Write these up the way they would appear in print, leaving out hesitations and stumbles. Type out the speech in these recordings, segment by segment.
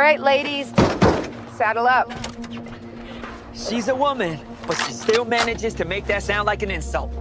right, ladies, saddle up. She's a woman, but she still manages to make that sound like an insult.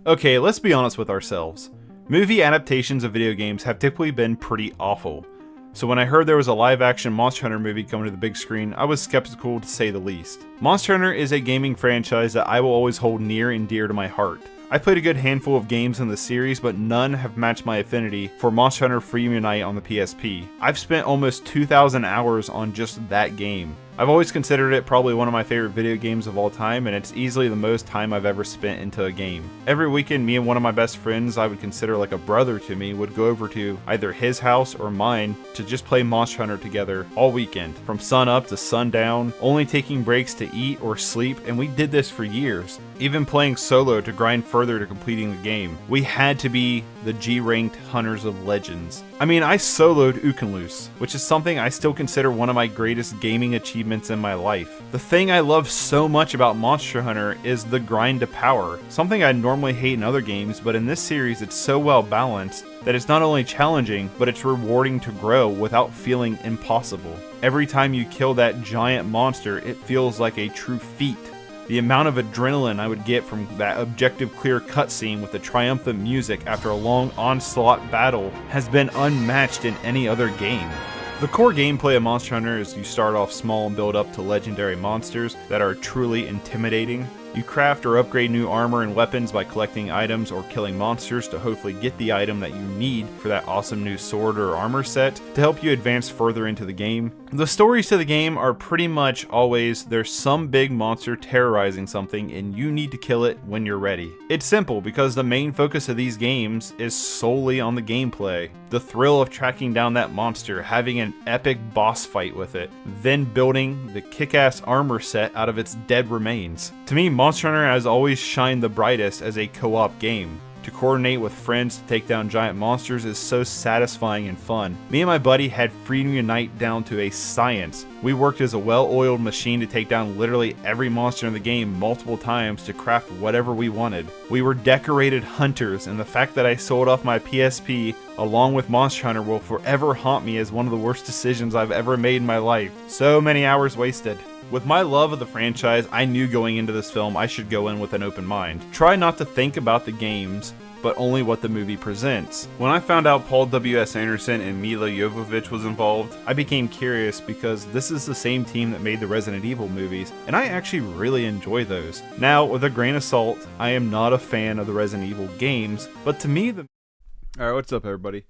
Okay, let's be honest with ourselves. Movie adaptations of video games have typically been pretty awful. So when I heard there was a live-action Monster Hunter movie coming to the big screen, I was skeptical to say the least. Monster Hunter is a gaming franchise that I will always hold near and dear to my heart. I played a good handful of games in the series, but none have matched my affinity for Monster Hunter Freedom Unite on the PSP. I've spent almost 2,000 hours on just that game. I've always considered it probably one of my favorite video games of all time, and it's easily the most time I've ever spent into a game. Every weekend, me and one of my best friends I would consider like a brother to me would go over to either his house or mine to just play Monster Hunter together all weekend, from sun up to sundown, only taking breaks to eat or sleep, and we did this for years. Even playing solo to grind further to completing the game. We had to be the G-ranked Hunters of Legends. I mean, I soloed Ukenloose, which is something I still consider one of my greatest gaming achievements in my life. The thing I love so much about Monster Hunter is the grind to power, something I normally hate in other games, but in this series it's so well balanced that it's not only challenging, but it's rewarding to grow without feeling impossible. Every time you kill that giant monster, it feels like a true feat. The amount of adrenaline I would get from that objective clear cutscene with the triumphant music after a long onslaught battle has been unmatched in any other game. The core gameplay of Monster Hunter is you start off small and build up to legendary monsters that are truly intimidating. You craft or upgrade new armor and weapons by collecting items or killing monsters to hopefully get the item that you need for that awesome new sword or armor set to help you advance further into the game. The stories to the game are pretty much always there's some big monster terrorizing something and you need to kill it when you're ready. It's simple because the main focus of these games is solely on the gameplay. The thrill of tracking down that monster, having an epic boss fight with it, then building the kick-ass armor set out of its dead remains. To me, Monster Hunter has always shined the brightest as a co-op game. To coordinate with friends to take down giant monsters is so satisfying and fun. Me and my buddy had Freedom Unite down to a science. We worked as a well-oiled machine to take down literally every monster in the game multiple times to craft whatever we wanted. We were decorated hunters, and the fact that I sold off my PSP along with Monster Hunter will forever haunt me as one of the worst decisions I've ever made in my life. So many hours wasted. With my love of the franchise, I knew going into this film I should go in with an open mind. Try not to think about the games, but only what the movie presents. When I found out Paul W.S. Anderson and Mila Jovovich was involved, I became curious because this is the same team that made the Resident Evil movies, and I actually really enjoy those. Now, with a grain of salt, I am not a fan of the Resident Evil games, but to me Alright, what's up everybody?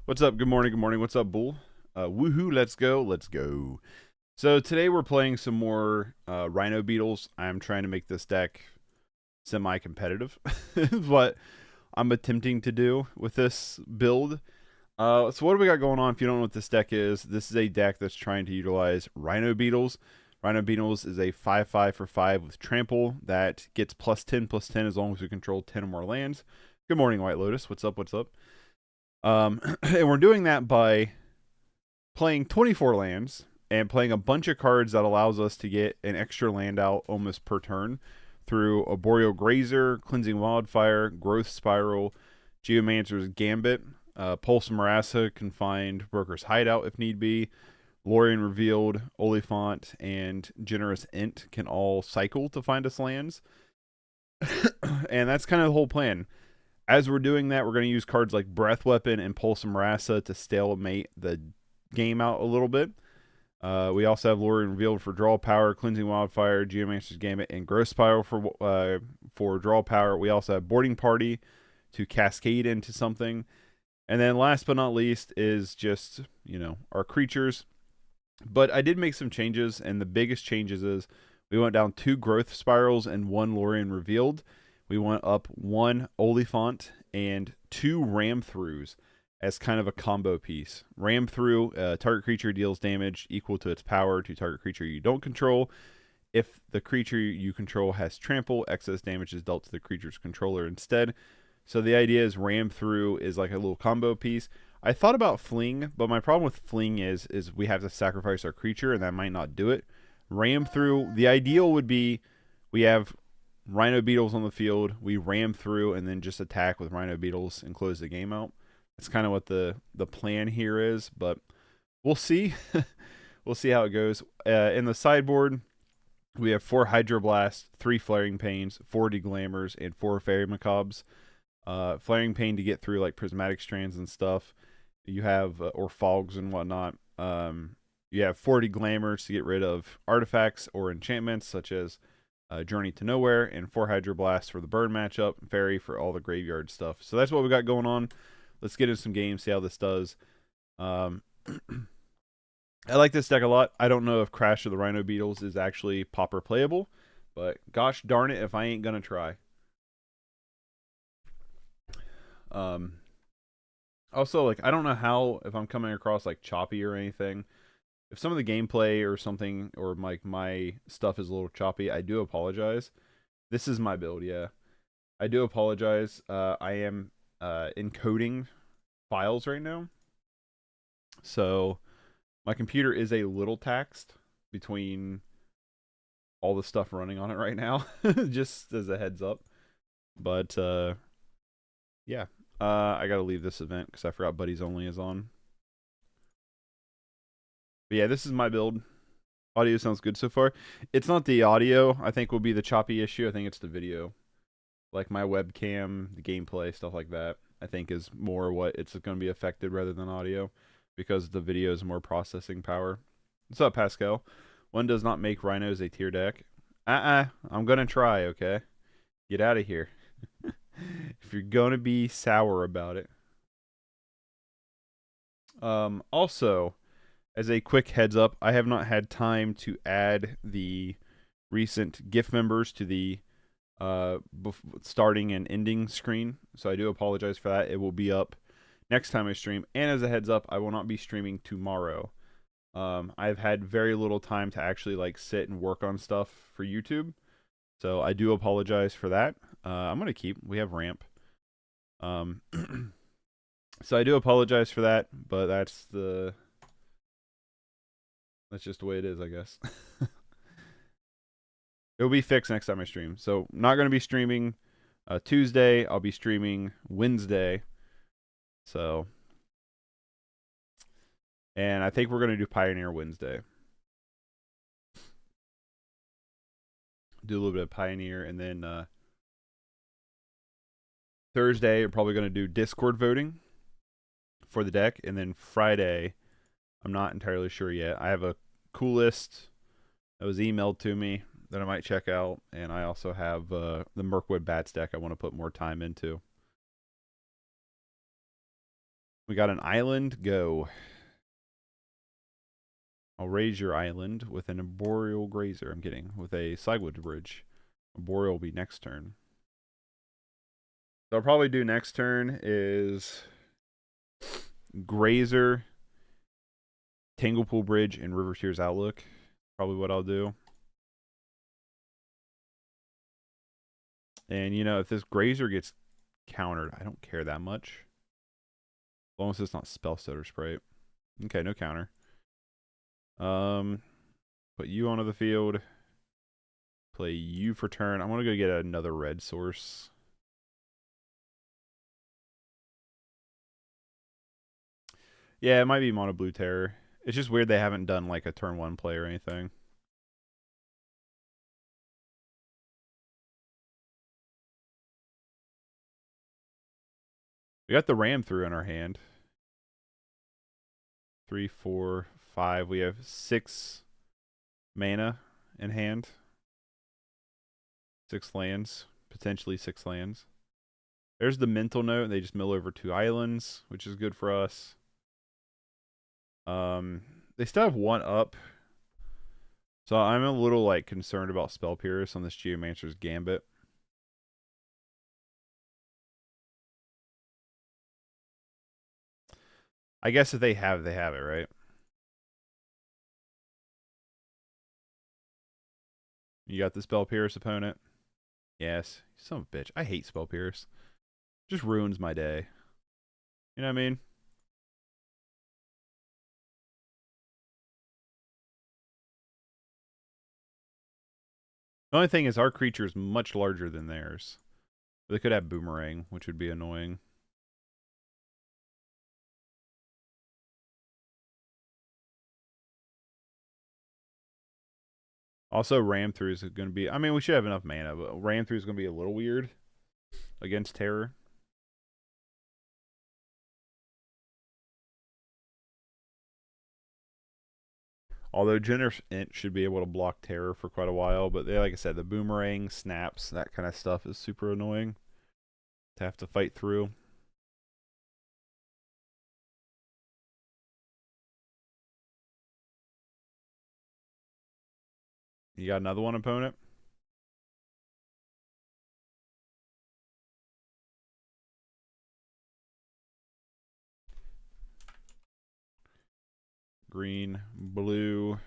What's up? Good morning, What's up, Bull? Woohoo, let's go. So today we're playing some more Rhino Beetles. I'm trying to make this deck semi-competitive, what I'm attempting to do with this build. So what do we got going on? If you don't know what this deck is, this is a deck that's trying to utilize Rhino Beetles. Rhino Beetles is a 5/5 for 5 with trample that gets +10/+10 as long as we control 10 or more lands. Good morning, White Lotus. What's up? And we're doing that by playing 24 lands and playing a bunch of cards that allows us to get an extra land out almost per turn through Arboreal Grazer, Cleansing Wildfire, Growth Spiral, Geomancer's Gambit, Pulse Marassa, Confined Broker's Hideout if need be, Lorien Revealed, Oliphant, and Generous Int can all cycle to find us lands. And that's kind of the whole plan. As we're doing that, we're going to use cards like Breath Weapon and Pulse Marassa to stalemate the game out a little bit. We also have Lorien Revealed for draw power, Cleansing Wildfire, Geomancer's Gambit, and Growth Spiral for draw power. We also have Boarding Party to cascade into something. And then last but not least is just, our creatures. But I did make some changes, and the biggest changes is we went down 2 Growth Spirals and 1 Lorien Revealed. We went up 1 Oliphant and 2 Ram Throughs as kind of a combo piece. Ram Through, target creature deals damage equal to its power to target creature you don't control. If the creature you control has trample, excess damage is dealt to the creature's controller instead. So the idea is Ram Through is like a little combo piece. I thought about fling, but my problem with fling is we have to sacrifice our creature, and that might not do it. Ram through. The ideal would be we have Rhino Beetles on the field, we ram through, and then just attack with Rhino Beetles and close the game out. That's kind of what the plan here is, but we'll see. We'll see how it goes. In the sideboard, we have 4 Hydroblasts, 3 Flaring Pains, 4 Deglammers, and 4 Fairy Macabres. Flaring Pain to get through like Prismatic Strands and stuff. You have, or Fogs and whatnot. You have 4 Deglammers to get rid of artifacts or enchantments, such as Journey to Nowhere, and 4 Hydroblasts for the burn matchup, Fairy for all the graveyard stuff. So that's what we got going on. Let's get into some games, see how this does. I like this deck a lot. I don't know if Crash of the Rhino Beetles is actually Pauper playable, but gosh darn it if I ain't gonna try. Also, like, I don't know how, if I'm coming across like choppy or anything. If some of the gameplay or something, or like my stuff is a little choppy, I do apologize. This is my build, yeah. I do apologize. I am encoding files right now, so my computer is a little taxed between all the stuff running on it right now, just as a heads up. But yeah, I gotta leave this event because I forgot Buddies Only is on. But yeah, this is my build. Audio sounds good so far. It's not the audio, I think, will be the choppy issue. I think it's the video. Like my webcam, the gameplay, stuff like that, I think is more what it's going to be affected rather than audio, because the video is more processing power. What's up, Pascal? One does not make Rhinos a tier deck. I'm going to try, okay? Get out of here. If you're going to be sour about it. Also, as a quick heads up, I have not had time to add the recent gift members to the starting and ending screen, so I do apologize for that. It will be up next time I stream, and as a heads up, I will not be streaming tomorrow. I've had very little time to actually like sit and work on stuff for YouTube, so I do apologize for that. I'm gonna keep, we have ramp, so I do apologize for that, but that's just the way it is, I guess. It'll be fixed next time I stream. So, not going to be streaming Tuesday. I'll be streaming Wednesday. So, and I think we're going to do Pioneer Wednesday. Do a little bit of Pioneer, and then Thursday, we're probably going to do Discord voting for the deck. And then Friday, I'm not entirely sure yet. I have a cool list that was emailed to me that I might check out, and I also have the Mirkwood Bats deck I want to put more time into. We got an island, go. I'll raise your island with an Arboreal Grazer. I'm kidding, with a Sigwood Bridge. Arboreal will be next turn. So I'll probably do next turn is Grazer, Tanglepool Bridge, and River Tears Outlook. Probably what I'll do. And, you know, if this Grazer gets countered, I don't care that much. As long as it's not Spellstutter Sprite. Okay, no counter. Put you onto the field. Play you for turn. I want to go get another red source. Yeah, it might be Mono Blue Terror. It's just weird they haven't done like a turn 1 play or anything. We got the Ram through in our hand. 3, 4, 5. We have 6 mana in hand. 6 lands. Potentially 6 lands. There's the mental note. They just mill over 2 islands, which is good for us. They still have 1 up. So I'm a little like concerned about Spell Pierce on this Geomancer's Gambit. I guess if they have it, right? You got the Spell Pierce opponent? Yes. Son of a bitch. I hate Spell Pierce. Just ruins my day. You know what I mean? The only thing is our creature is much larger than theirs. They could have boomerang, which would be annoying. Also, ram through is going to be... I mean, we should have enough mana, but ram through is going to be a little weird against terror. Although Generous Int should be able to block terror for quite a while, but they, like I said, the boomerang, snaps, that kind of stuff is super annoying to have to fight through. You got another one, opponent? Green, blue.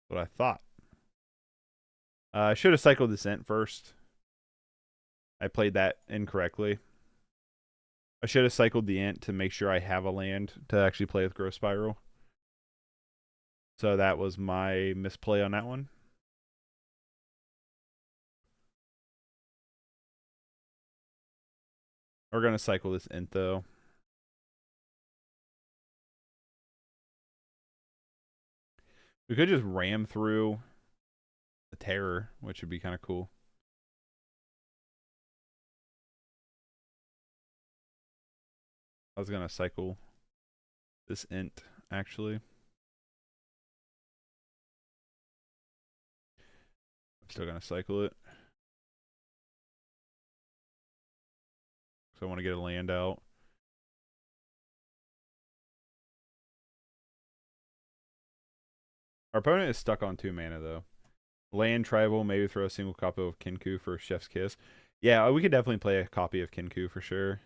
What I thought. I should have cycled this Int first. I played that incorrectly. I should have cycled the Int to make sure I have a land to actually play with Growth Spiral. So that was my misplay on that one. We're going to cycle this Int though. We could just ram through the terror, which would be kind of cool. I was going to cycle this Int, actually. I'm still going to cycle it. So I want to get a land out. Our opponent is stuck on 2 mana, though. Land, tribal, maybe throw a single copy of Kinku for Chef's Kiss. Yeah, we could definitely play a copy of Kinku for sure.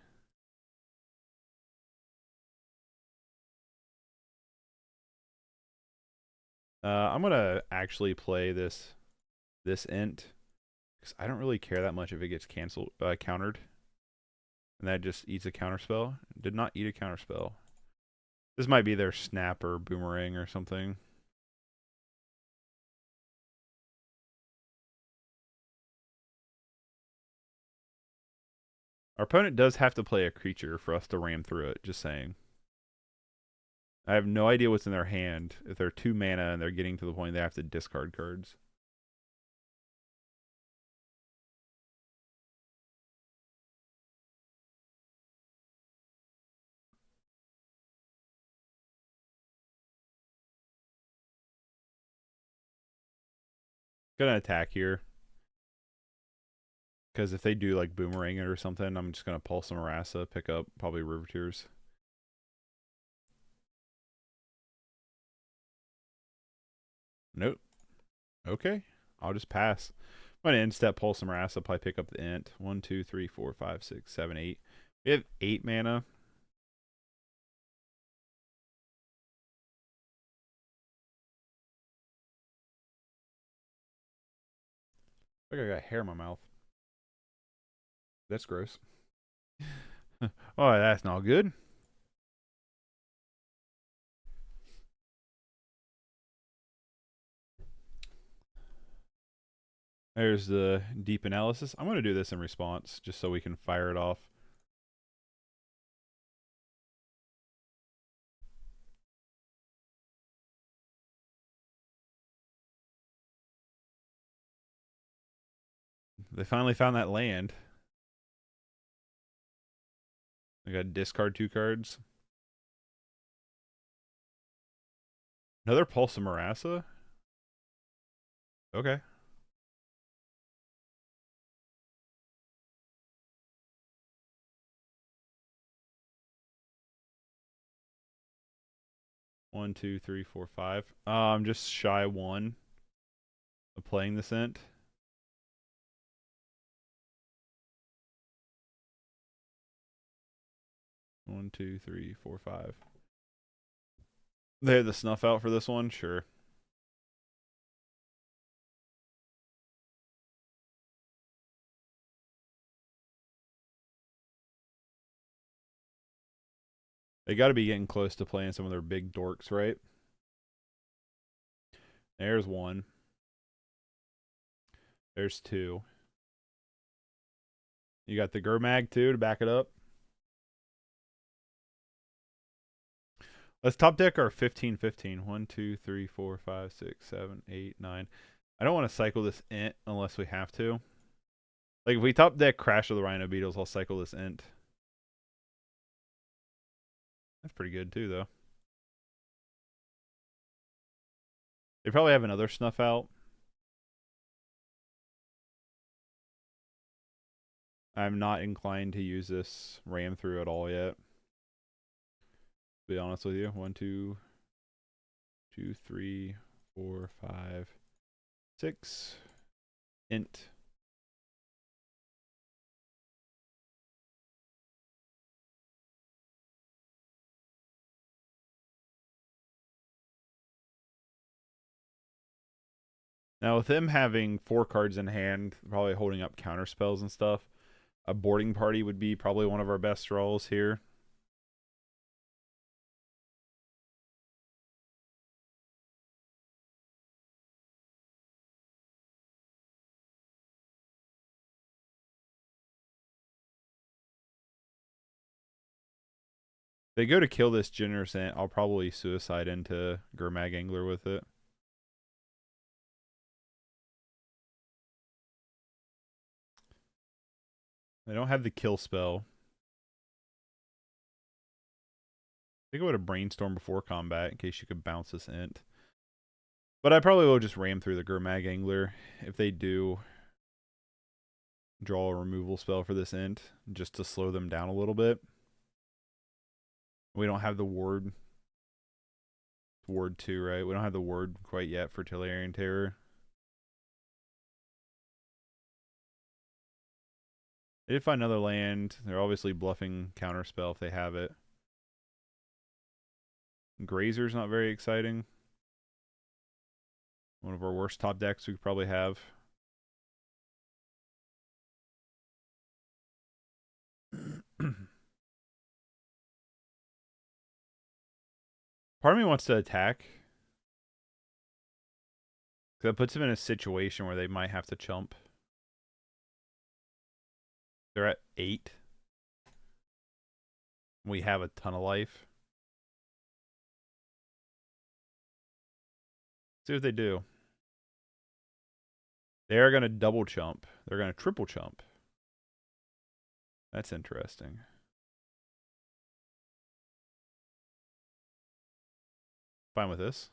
I'm going to actually play this Int. Because I don't really care that much if it gets countered. And that just eats a counterspell. Did not eat a counterspell. This might be their snap or boomerang or something. Our opponent does have to play a creature for us to ram through it, just saying. I have no idea what's in their hand. If they're 2 mana and they're getting to the point they have to discard cards. Gonna attack here. Because if they do like boomerang it or something, I'm just gonna Pulse and Marassa, pick up probably River Tears. Nope. Okay. I'll just pass. I'm gonna end step Pulse and Marassa, probably pick up the Int. 1, 2, 3, 4, 5, 6, 7, 8. We have 8 mana. I think I got hair in my mouth. That's gross. Oh, that's not good. There's the deep analysis. I'm going to do this in response just so we can fire it off. They finally found that land. I got to discard 2 cards. Another Pulse of Marassa? Okay. One, two, three, four, five. I'm just shy 1 of playing this Int. One, two, three, four, 5. They have the snuff out for this one? Sure. They got to be getting close to playing some of their big dorks, right? There's one. There's two. You got the Gurmag too to back it up. Let's top deck our 15-15. 1, 2, 3, 4, 5, 6, 7, 8, 9. I don't want to cycle this int unless we have to. Like if we top deck Crash of the Rhino Beetles, I'll cycle this int. That's pretty good too, though. They probably have another snuff out. I'm not inclined to use this ram through at all yet. To be honest with you. 1, 2, 2, 3, 4, 5, 6. Int. Now with him having 4 cards in hand, probably holding up counter spells and stuff, a boarding party would be probably one of our best draws here. If they go to kill this Generous Ant, I'll probably suicide into Gurmag Angler with it. They don't have the kill spell. I think I would have Brainstorm before combat in case you could bounce this int. But I probably will just ram through the Gurmag Angler if they do draw a removal spell for this int, just to slow them down a little bit. We don't have the ward. Ward 2, right? We don't have the ward quite yet for Tillarian Terror. They did find another land. They're obviously bluffing counterspell if they have it. Grazer's not very exciting. One of our worst top decks we could probably have. Part of me wants to attack. That puts them in a situation where they might have to chump. They're at 8. We have a ton of life. See what they do. They're going to double chump. They're going to triple chump. That's interesting. Fine with this.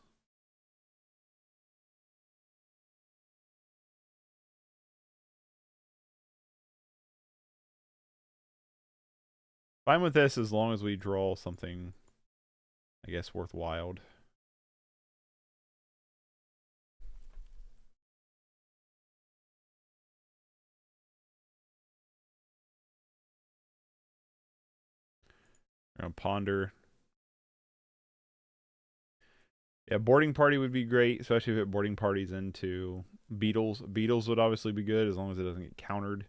Fine with this as long as we draw something, I guess, worthwhile. We're gonna ponder. Yeah, boarding party would be great, especially if it boarding parties into Beetles. Beetles would obviously be good as long as it doesn't get countered.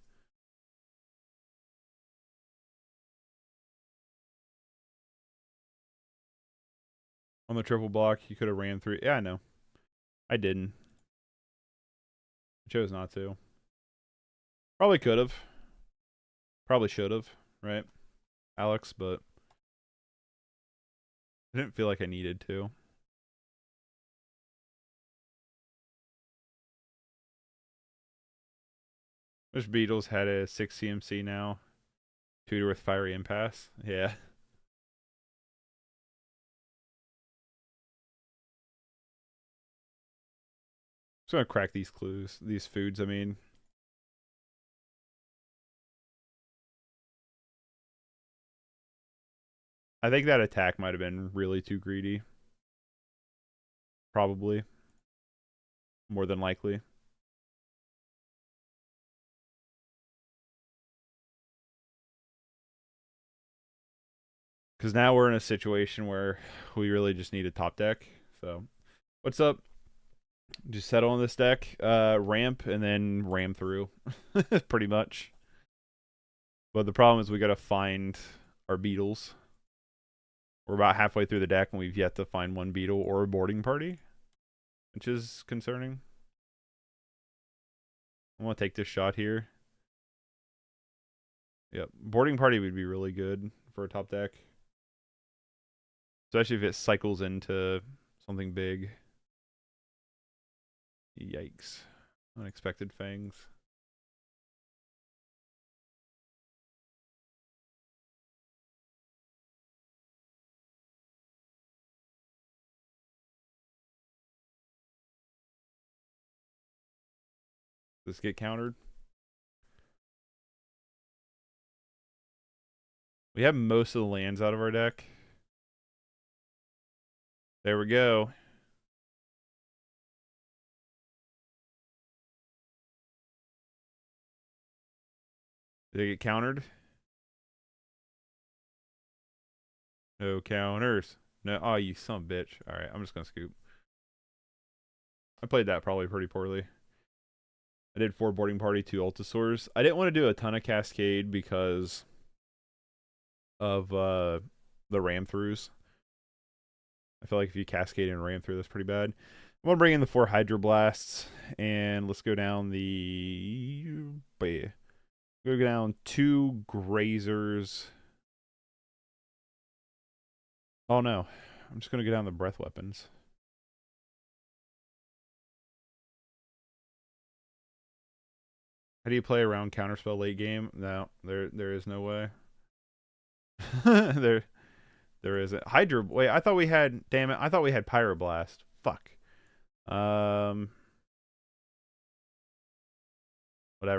On the triple block, you could have ran through. Yeah, I know. I didn't. I chose not to. Probably could have. Probably should have, right, Alex? But I didn't feel like I needed to. Wish Beetles had a 6 CMC now. Tutor with Fiery Impasse. Yeah. Just gonna crack these clues, these foods, I mean. I think that attack might have been really too greedy. Probably. More than likely. Because now we're in a situation where we really just need a top deck. So, what's up? Just settle on this deck, ramp, and then ram through. Pretty much. But the problem is we gotta find our Beetles. We're about halfway through the deck and we've yet to find one Beetle or a boarding party. which is concerning. I want to take this shot here. Yep, boarding party would be really good for a top deck. Especially if it cycles into something big. Yikes. Unexpected fangs. Does this get countered? We have most of the lands out of our deck. There we go. Did they get countered? No counters. No. Oh, you son of a bitch. Alright, I'm just going to scoop. I played that probably pretty poorly. I did 4 boarding party, 2 Altasaurs. I didn't want to do a ton of Cascade because of the ram throughs. I feel like if you Cascade and ram through, that's pretty bad. I'm going to bring in the 4 Hydroblasts, and let's go down the... Go down 2 Grazers. Oh no, I'm just going to go down the Breath Weapons. How do you play around Counterspell late game? No, there is no way. there isn't. Hydro. Wait, I thought we had. Damn it! I thought we had Pyroblast. Fuck. Whatever.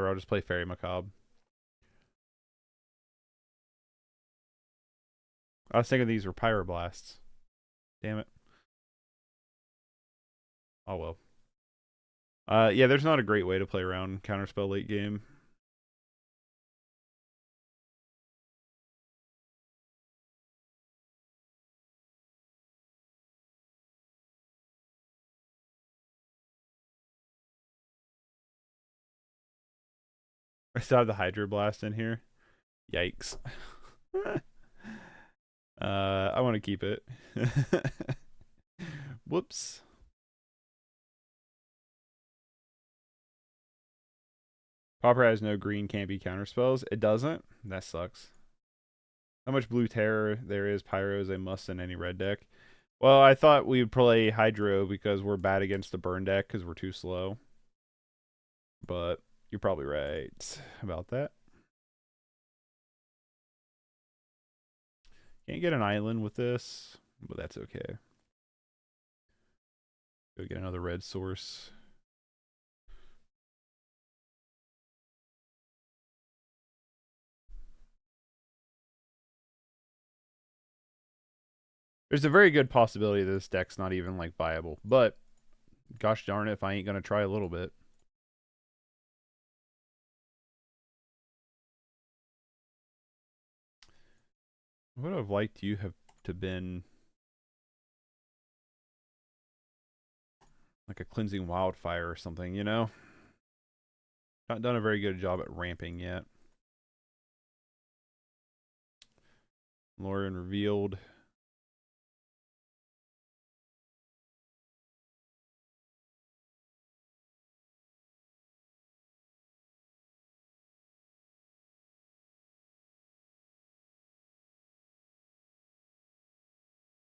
I'll just play Fairy Macabre. I was thinking these were Pyroblasts. Damn it. Oh well. Yeah, there's not a great way to play around Counterspell late game. I still have the Hydroblast in here. Yikes. I want to keep it. Whoops. Pauper has no green, can't be counterspells. It doesn't? That sucks. How much blue terror there is pyro is a must in any red deck. Well, I thought we would play Hydro because we're bad against the burn deck because we're too slow. But you're probably right about that. Can't get an island with this, but that's okay. Go get another red source. There's a very good possibility this deck's not even like viable, but gosh darn it if I ain't gonna try a little bit. I would have liked you have to been like a cleansing wildfire or something, you know? Not done a very good job at ramping yet. Lauren revealed.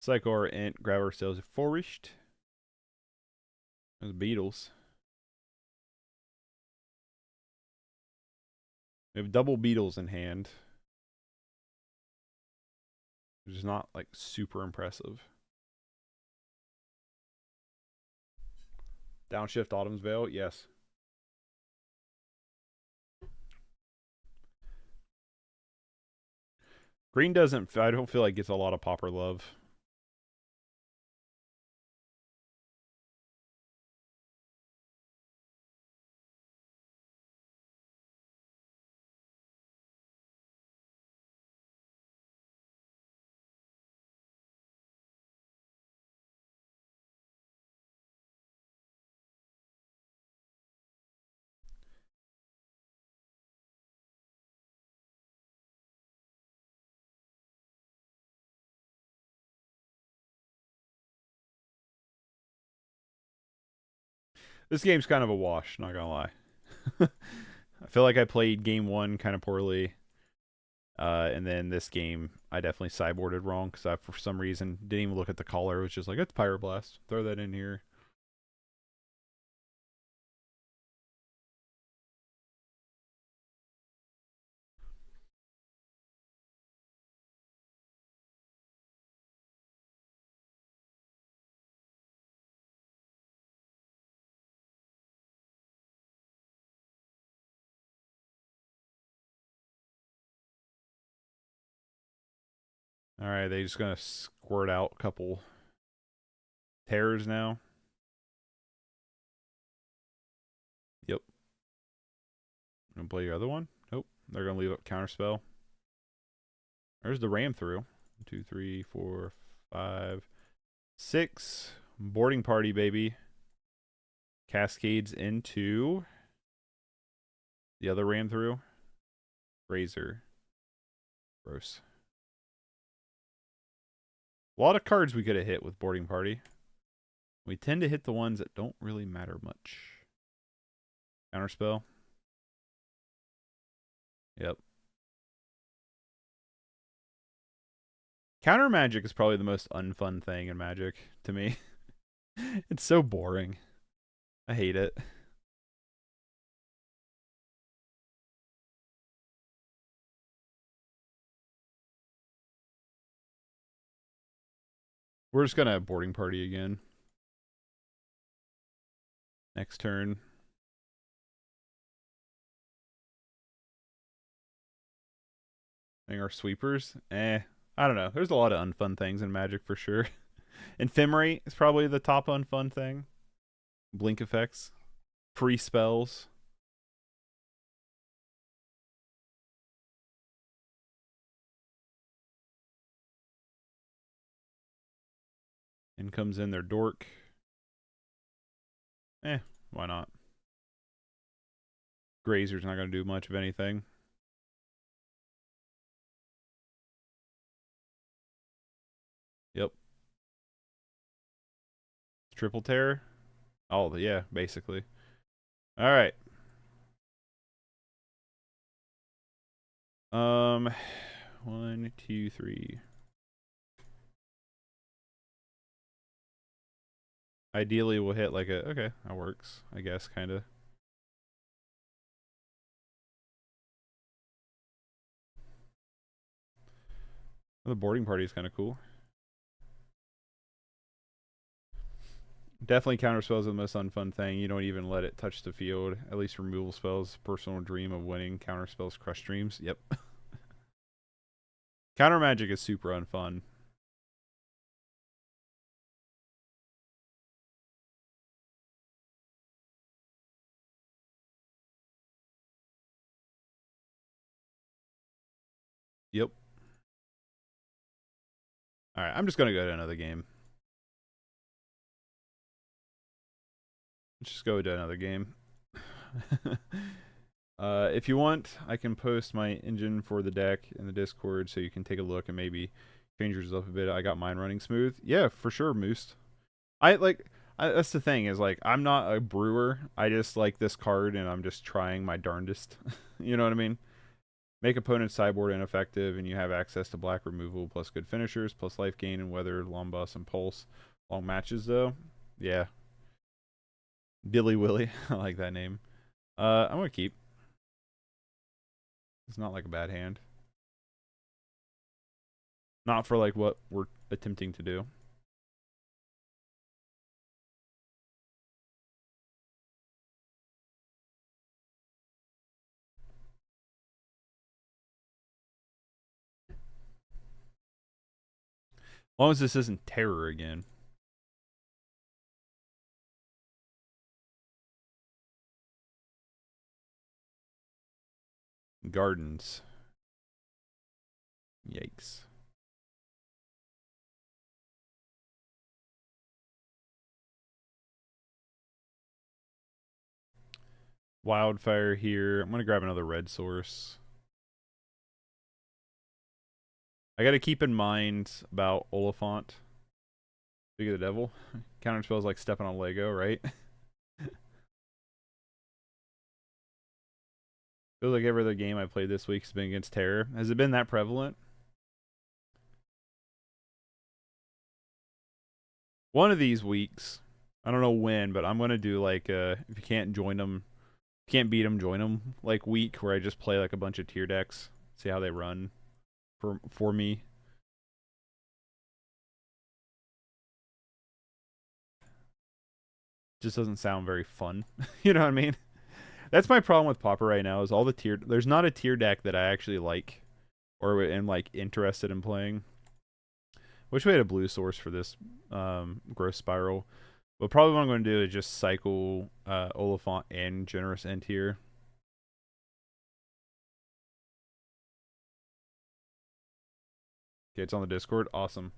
Psycho or Int, grab ourselves a Forest. Those Beetles. We have double Beetles in hand. Which is not like super impressive. Downshift Autumn's Veil, yes. Green doesn't, I don't feel like gets a lot of Pauper love. This game's kind of a wash, not gonna lie. I feel like I played game 1 kind of poorly. And then this game, I definitely cyborged wrong because I, for some reason, didn't even look at the collar. It was just like, it's Pyroblast. Throw that in here. Alright, they just gonna squirt out a couple terrors now. Yep. Gonna play your other one? Nope. They're gonna leave up counterspell. There's the ram through. 1, 2, 3, 4, 5, 6. Boarding party, baby. Cascades into the other ram through. Razor. Gross. A lot of cards we could have hit with boarding party. We tend to hit the ones that don't really matter much. Counterspell. Yep. Counter magic is probably the most unfun thing in Magic to me. It's so boring. I hate it. We're just gonna have boarding party again. Next turn. I think our sweepers. I don't know. There's a lot of unfun things in Magic for sure. Ephemerate is probably the top unfun thing. Blink effects. Free spells. And comes in their dork. Why not? Grazer's not going to do much of anything. Yep. Triple terror? Oh, yeah, basically. Alright. 1, 2, 3. Ideally, we'll hit like a... Okay, that works, I guess, kind of. The boarding party is kind of cool. Definitely counterspells are the most unfun thing. You don't even let it touch the field. At least removal spells. Personal dream of winning. Counterspells crush dreams. Yep. Counter magic is super unfun. Yep. Alright, I'm just gonna go to another game. Let's just go to another game. If you want, I can post my engine for the deck in the Discord so you can take a look and maybe change yours up a bit. I got mine running smooth. Yeah, for sure, Moose. That's the thing, is like, I'm not a brewer. I just like this card and I'm just trying my darndest. You know what I mean? Make opponents sideboard ineffective, and you have access to black removal plus good finishers plus life gain and weather, long bus, and pulse. Long matches though. Yeah. Dilly Willy. I like that name. I'm gonna keep. It's not like a bad hand. Not for like what we're attempting to do. As long as this isn't terror again. Gardens. Yikes. Wildfire here. I'm gonna grab another red source. I gotta keep in mind about Oliphant. Speak of the devil. Counter spells like stepping on Lego, right? Feels like every other game I played this week has been against terror. Has it been that prevalent? One of these weeks, I don't know when, but I'm gonna do like if you can't join them, can't beat them, join them like week where I just play like a bunch of tier decks, see how they run for me. Just doesn't sound very fun. You know what I mean? That's my problem with Pauper right now is all the tier. There's not a tier deck that I actually like or am like interested in playing. Wish we had a blue source for this growth spiral. But probably what I'm going to do is just cycle Oliphant and Generous End here. Okay, it's on the Discord. Awesome.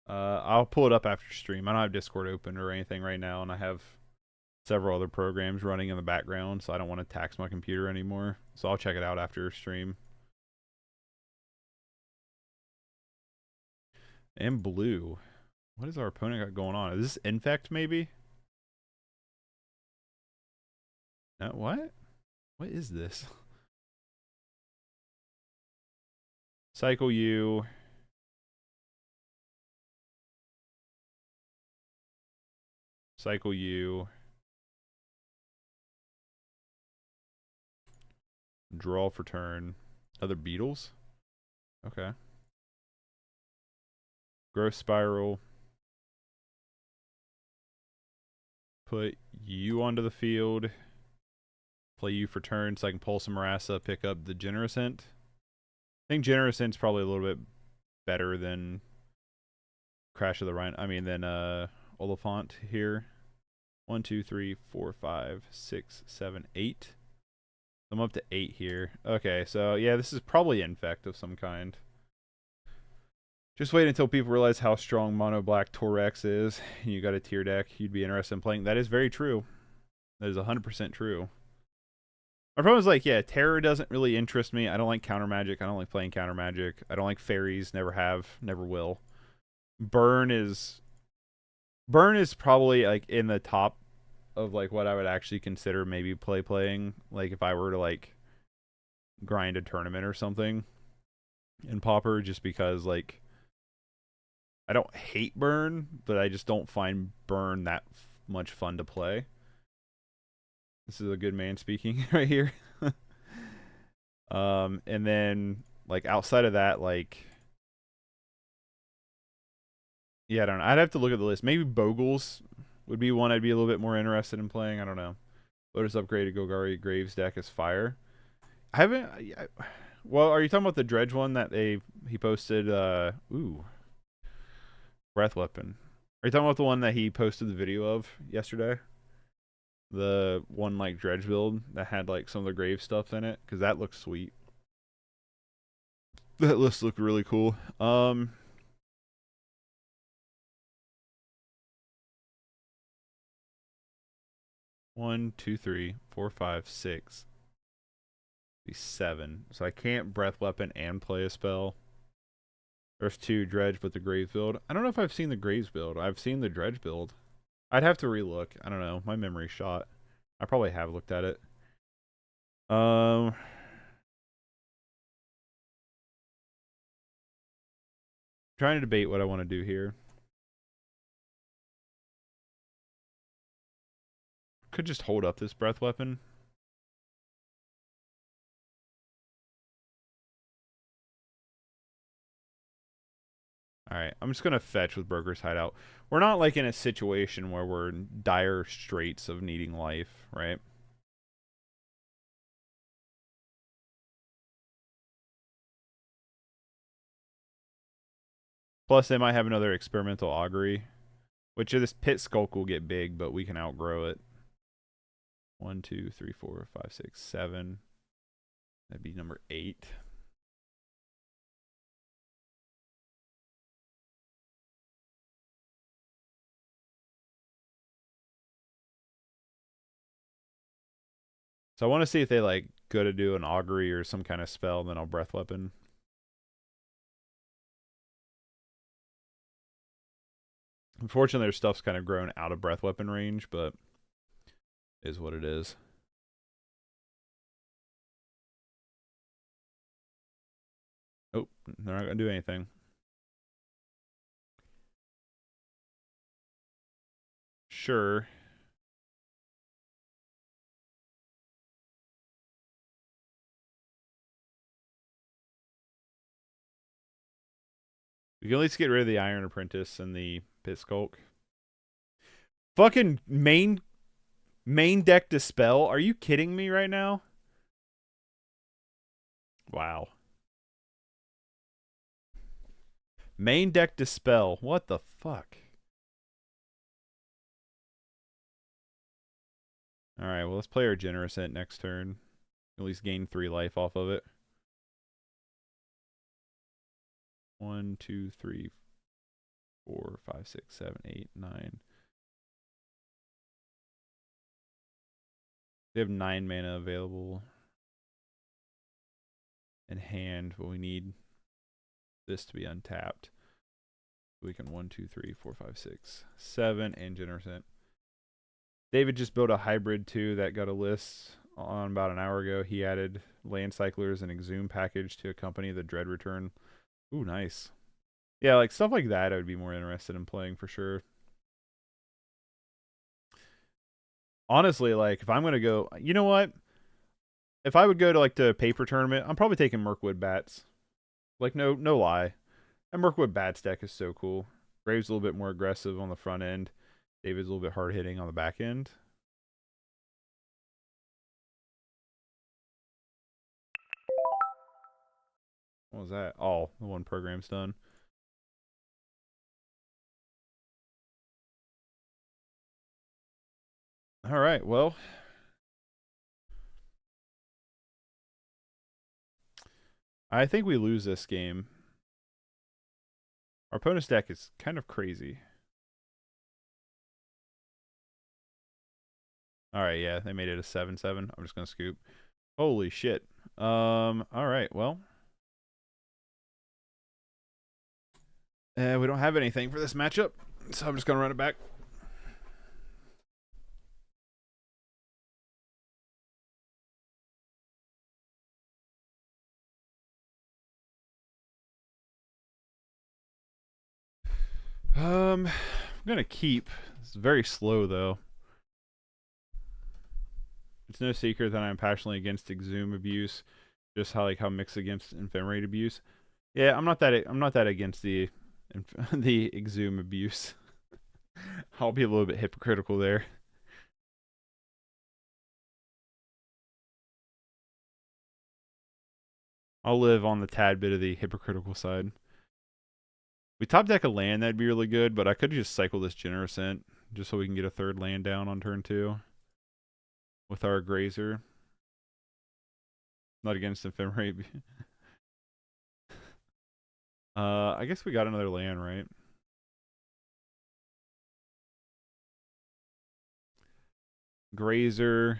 I'll pull it up after stream. I don't have Discord open or anything right now, and I have several other programs running in the background, so I don't want to tax my computer anymore. So I'll check it out after stream. And blue. What is our opponent got going on? Is this Infect, maybe? No, what? What is this? Cycle you. Cycle you. Draw for turn. Other Beetles? Okay. Growth Spiral. Put you onto the field. Play you for turn so I can pull some Marassa, pick up the Generous Int. I think Generous Int's probably a little bit better than Crash of the Rhino. I mean, than Oliphant here. 1, 2, 3, 4, 5, 6, 7, 8. I'm up to 8 here. Okay, so yeah, this is probably Infect of some kind. Just wait until people realize how strong Mono Black Torex is, and you got a tier deck you'd be interested in playing. That is very true. That is 100% true. My problem is like, yeah, Terror doesn't really interest me. I don't like counter magic. I don't like playing counter magic. I don't like fairies. Never have. Never will. Burn is probably like in the top of like what I would actually consider maybe playing. Like if I were to like grind a tournament or something in Pauper, just because like I don't hate Burn, but I just don't find Burn that much fun to play. This is a good man speaking right here. And then like outside of that, like yeah, I don't know. I'd have to look at the list. Maybe Bogles would be one I'd be a little bit more interested in playing. I don't know. Lotus upgraded Golgari Graves deck as fire. I haven't. Well, are you talking about the Dredge one that he posted? Ooh, Breath Weapon. Are you talking about the one that he posted the video of yesterday? The one like Dredge build that had like some of the grave stuff in it, because that looks sweet. That list looked really cool. 1, 2, 3, 4, 5, 6. Be 7. So I can't Breath Weapon and play a spell. There's 2 Dredge with the Graves build. I don't know if I've seen the Graves build. I've seen the Dredge build. I'd have to relook. I don't know. My memory's shot. I probably have looked at it. Trying to debate what I want to do here. Could just hold up this Breath Weapon. Alright, I'm just going to fetch with Broker's Hideout. We're not like in a situation where we're in dire straits of needing life, right? Plus, they might have another experimental augury, which this pit skulk will get big, but we can outgrow it. 1, 2, 3, 4, 5, 6, 7. That'd be number 8. So I want to see if they like go to do an augury or some kind of spell, and then I'll Breath Weapon. Unfortunately, their stuff's kind of grown out of Breath Weapon range, but it is what it is. Oh, they're not gonna do anything. Sure. We can at least get rid of the Iron Apprentice and the Pit Skulk. Fucking main deck Dispel? Are you kidding me right now? Wow. Main deck Dispel. What the fuck? Alright, well, let's play our Generous Ent next turn. At least gain 3 life off of it. 1, 2, 3, 4, 5, 6, 7, 8, 9. They have 9 mana available in hand, but we need this to be untapped. We can 1, 2, 3, 4, 5, 6, 7, and Generous Ent. David just built a hybrid too that got a list on about an hour ago. He added Land Cyclers and Exhume package to accompany the Dread Return. Ooh, nice. Yeah, like stuff like that I would be more interested in playing for sure. Honestly, like if I'm gonna go, you know what? If I would go to like the paper tournament, I'm probably taking Mirkwood Bats. Like no lie. That Mirkwood Bats deck is so cool. Graves a little bit more aggressive on the front end. David's a little bit hard hitting on the back end. What was that? Oh, the one program's done. All right, well. I think we lose this game. Our opponent's deck is kind of crazy. Alright, yeah, they made it a 7-7. I'm just gonna scoop. Holy shit. Alright, well. We don't have anything for this matchup, so I'm just gonna run it back. I'm gonna keep. It's very slow though. It's no secret that I'm passionately against Exhume abuse, just how mixed against Ephemerate abuse. Yeah, I'm not that against the Exhume abuse. I'll be a little bit hypocritical there. I'll live on the tad bit of the hypocritical side. We top deck a land, that'd be really good, but I could just cycle this Generous Ent just so we can get a third land down on turn 2 with our Grazer. Not against Ephemerate. I guess we got another land, right? Grazer.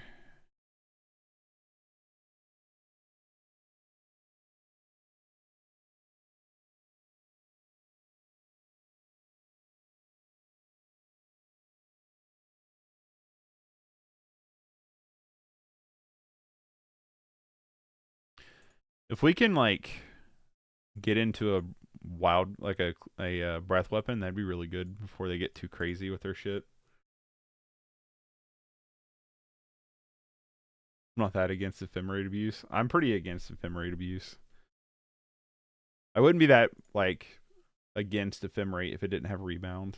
If we can like get into a wild like a breath weapon, that'd be really good before they get too crazy with their shit. I'm not that against Ephemerate abuse. I'm pretty against Ephemerate abuse. I wouldn't be that like against Ephemerate if it didn't have rebound.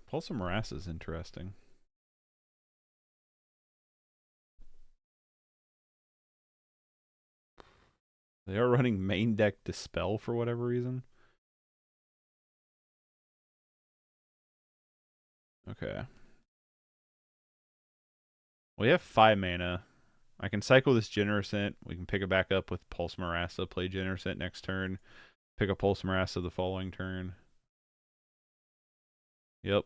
Pulse of Morass is interesting. They are running main deck Dispel for whatever reason. Okay. We have 5 mana. I can cycle this Generous Ent. We can pick it back up with Pulse Marassa, play Generous Ent next turn. Pick up Pulse Marassa the following turn. Yep.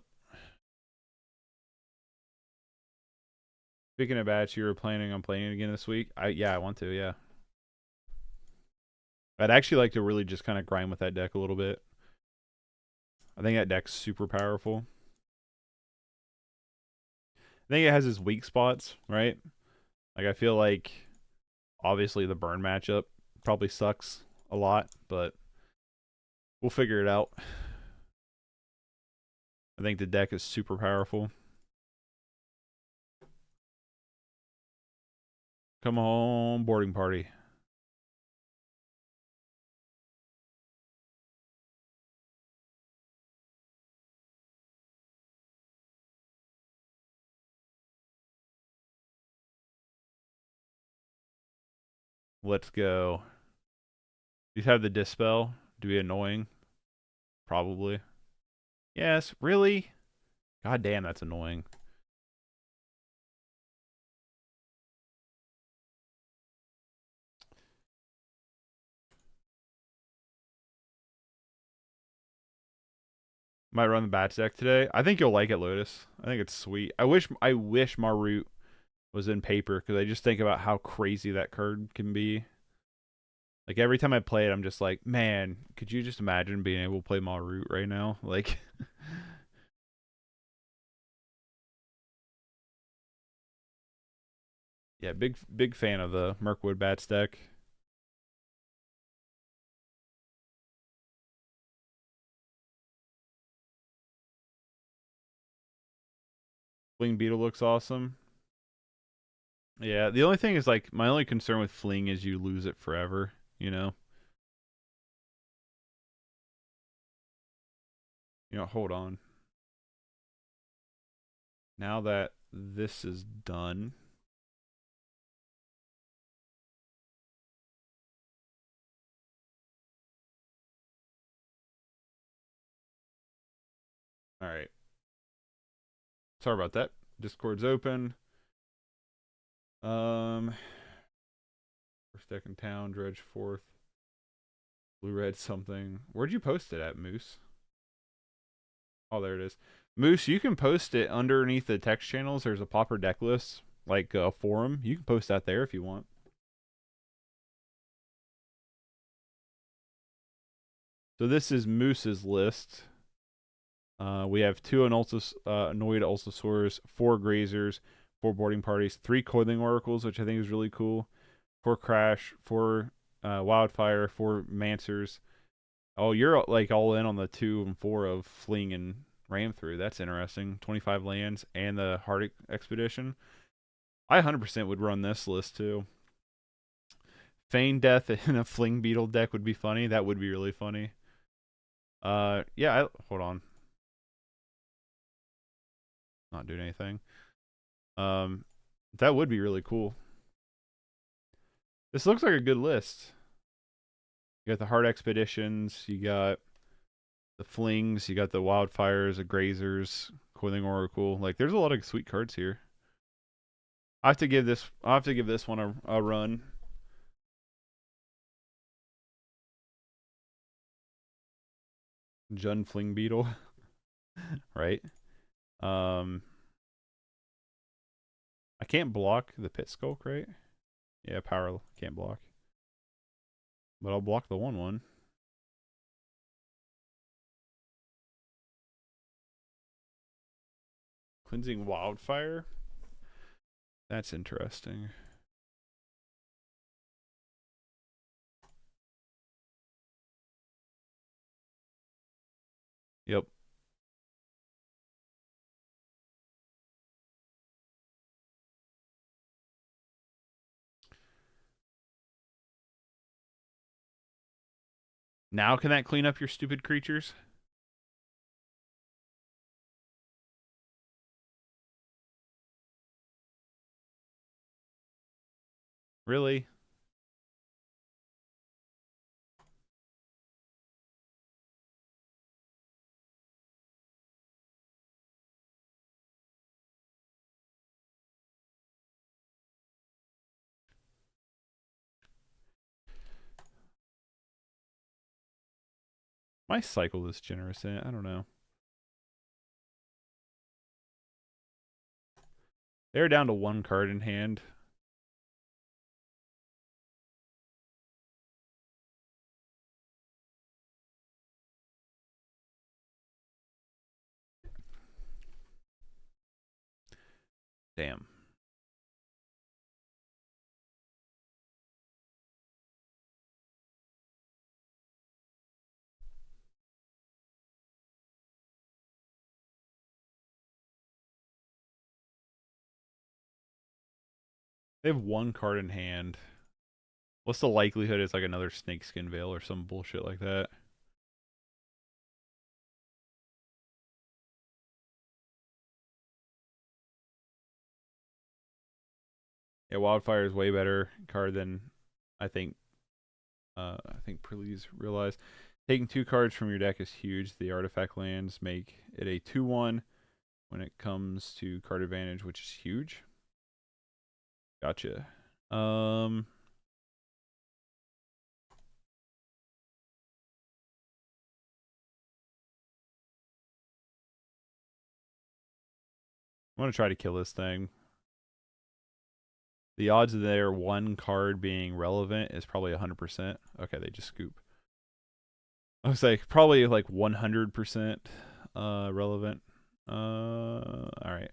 Speaking of bats, you were planning on playing it again this week? Yeah, I want to, yeah. I'd actually like to really just kind of grind with that deck a little bit. I think that deck's super powerful. I think it has its weak spots, right? Like, I feel like, obviously, the burn matchup probably sucks a lot, but we'll figure it out. I think the deck is super powerful. Come on, boarding party. Let's go. These have the dispel. Do be annoying. Probably. Yes, really? God damn, that's annoying. Might run the bats deck today. I think you'll like it, Lotus. I think it's sweet. I wish Marut was in paper, because I just think about how crazy that card can be. Like, every time I play it, I'm just like, man, could you just imagine being able to play Marut right now? Like, yeah, big fan of the Mirkwood Bats deck. Fling Beetle looks awesome. Yeah, the only thing is, like, my only concern with Fling is you lose it forever, you know? Hold on. Now that this is done, all right. Sorry about that. Discord's open. First deck in town, Dredge fourth. Blue red something. Where'd you post it at, Moose? Oh, there it is. Moose, you can post it underneath the text channels. There's a Pauper deck list, like a forum. You can post that there if you want. So this is Moose's list. We have 2 Annoyed Ultisaurs, 4 Grazers, 4 Boarding Parties, 3 Coiling Oracles, which I think is really cool, 4 Crash, 4 Wildfire, 4 Mancers. Oh, you're like all in on the 2 and 4 of Fling and Ram Through. That's interesting. 25 lands and the Heart Expedition. I 100% would run this list too. Feign Death in a Fling Beetle deck would be funny. That would be really funny. Yeah, hold on. Not doing anything. That would be really cool. This looks like a good list. You got the Heart Expeditions, you got the Flings, you got the Wildfires, the Grazers, Coiling Oracle. Like, there's a lot of sweet cards here. I have to give this one a run. Jund Fling Beetle. Right? I can't block the Pit Skulk, right? Yeah, power can't block. But I'll block the 1/1. Cleansing Wildfire? That's interesting. Yep. Now can that clean up your stupid creatures? Really? My cycle is generous in it. I don't know. They're down to 1 card in hand. Damn. They have 1 card in hand. What's the likelihood it's like another Snakeskin Veil or some bullshit like that? Yeah, Wildfire is way better card than I think Preludes realized. Taking 2 cards from your deck is huge. The artifact lands make it a 2/1 when it comes to card advantage, which is huge. Gotcha. I'm gonna try to kill this thing. The odds of their 1 card being relevant is probably 100%. Okay, they just scoop. I was like probably like 100% relevant. All right.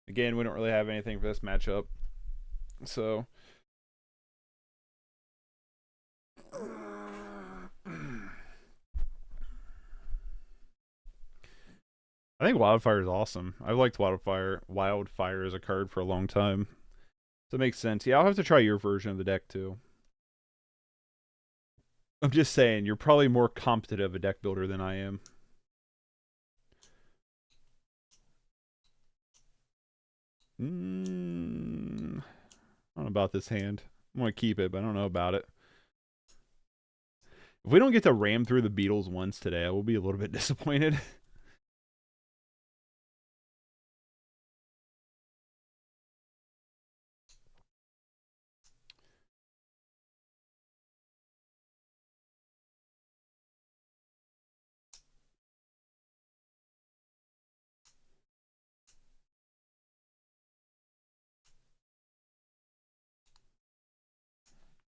Again, we don't really have anything for this matchup, so I think Wildfire is awesome. I've liked Wildfire as a card for a long time. So it makes sense. Yeah, I'll have to try your version of the deck too. I'm just saying, you're probably more competent of a deck builder than I am. I don't know about this hand. I'm going to keep it, but I don't know about it. If we don't get to ram through the Beetles once today, I will be a little bit disappointed.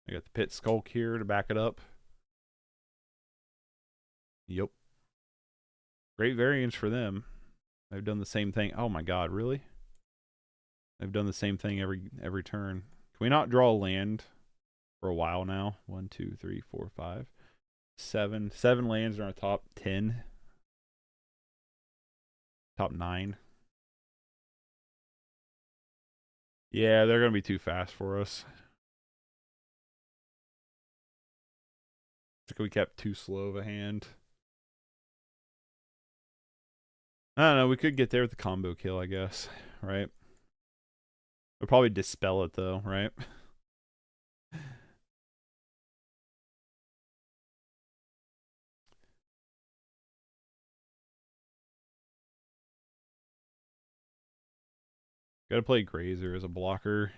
I got the Pit Skulk here to back it up. Yep. Great variance for them. They've done the same thing. Oh my god, really? They've done the same thing every turn. Can we not draw a land for a while now? 1, 2, 3, 4, 5, 7. 7 lands are on top 10. Top 9. Yeah, they're going to be too fast for us. We kept too slow of a hand. I don't know. We could get there with the combo kill, I guess. Right? We'll probably dispel it, though, right? Gotta play Grazer as a blocker.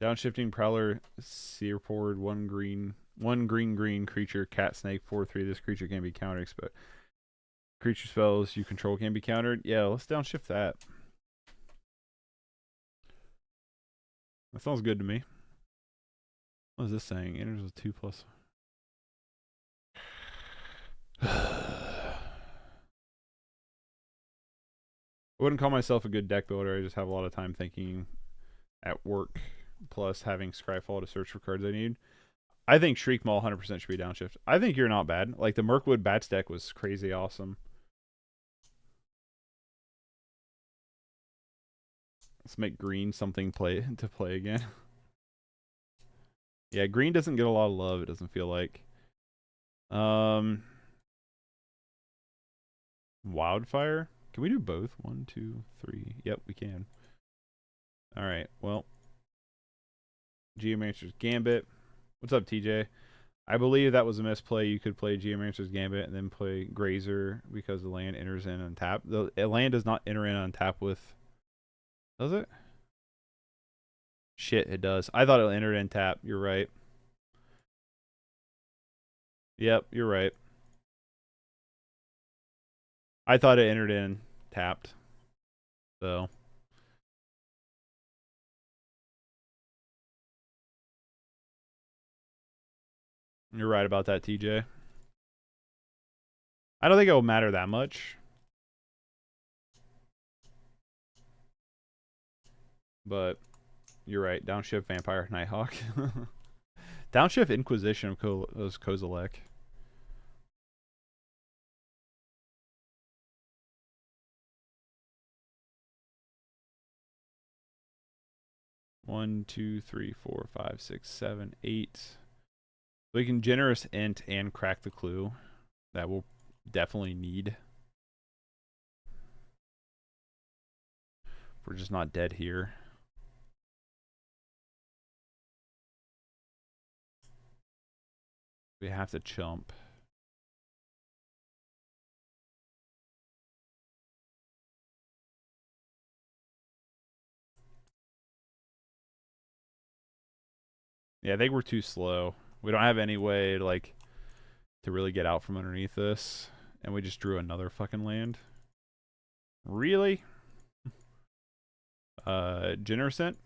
Downshifting Prowler, Searport, 1 green creature, cat snake, 4/3. This creature can be countered, but creature spells you control can be countered. Yeah, let's downshift that. That sounds good to me. What is this saying? Enters with 2+. I wouldn't call myself a good deck builder. I just have a lot of time thinking at work, plus having Scryfall to search for cards I need. I think Shriek Maul 100% should be downshift. I think you're not bad. Like, the Mirkwood Bats deck was crazy awesome. Let's make green something to play again. Yeah, green doesn't get a lot of love, it doesn't feel like. Wildfire? Can we do both? 1, 2, 3. Yep, we can. Alright, well. Geomancer's Gambit. What's up, TJ? I believe that was a misplay. You could play Geomancer's Gambit and then play Grazer because the land enters in on tap. The land does not enter in on tap with... Does it? Shit, it does. I thought it entered in tap. You're right. Yep, you're right. I thought it entered in tapped. So. You're right about that, TJ. I don't think it will matter that much. But you're right. Downshift Vampire Nighthawk. Downshift Inquisition of Kozilek. One, two, three, four, five, six, seven, 8. We can generous int and crack the clue. That we'll definitely need. We're just not dead here. We have to chump. Yeah, I think we're too slow. We don't have any way to, like, to really get out from underneath this. And we just drew another fucking land. Really? Generous int?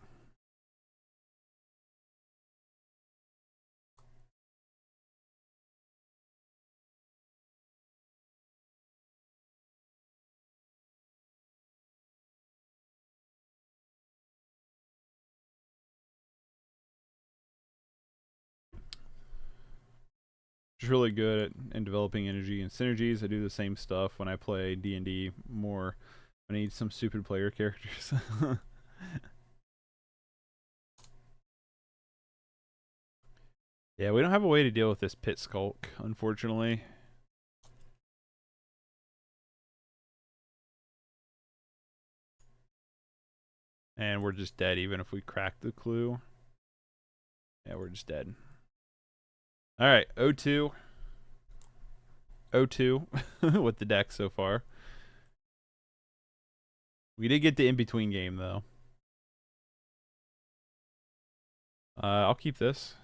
Just really good in developing energy and synergies. I do the same stuff when I play D&D more. I need some stupid player characters. Yeah, we don't have a way to deal with this pit skulk, unfortunately. And we're just dead even if we crack the clue. Yeah, we're just dead. Alright, 0-2. 0-2 with the deck so far. We did get the in-between game, though. I'll keep this.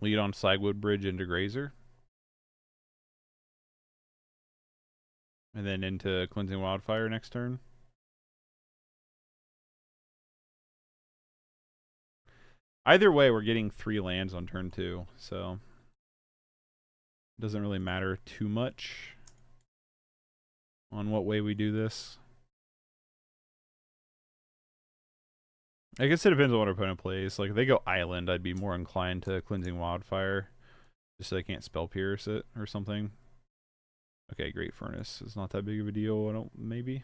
Lead on Sigwood Bridge into Grazer. And then into Cleansing Wildfire next turn. Either way, we're getting 3 lands on turn 2, so it doesn't really matter too much on what way we do this. I guess it depends on what our opponent plays. Like, if they go Island, I'd be more inclined to Cleansing Wildfire, just so they can't Spell Pierce it or something. Okay, Great Furnace is not that big of a deal. I don't, maybe.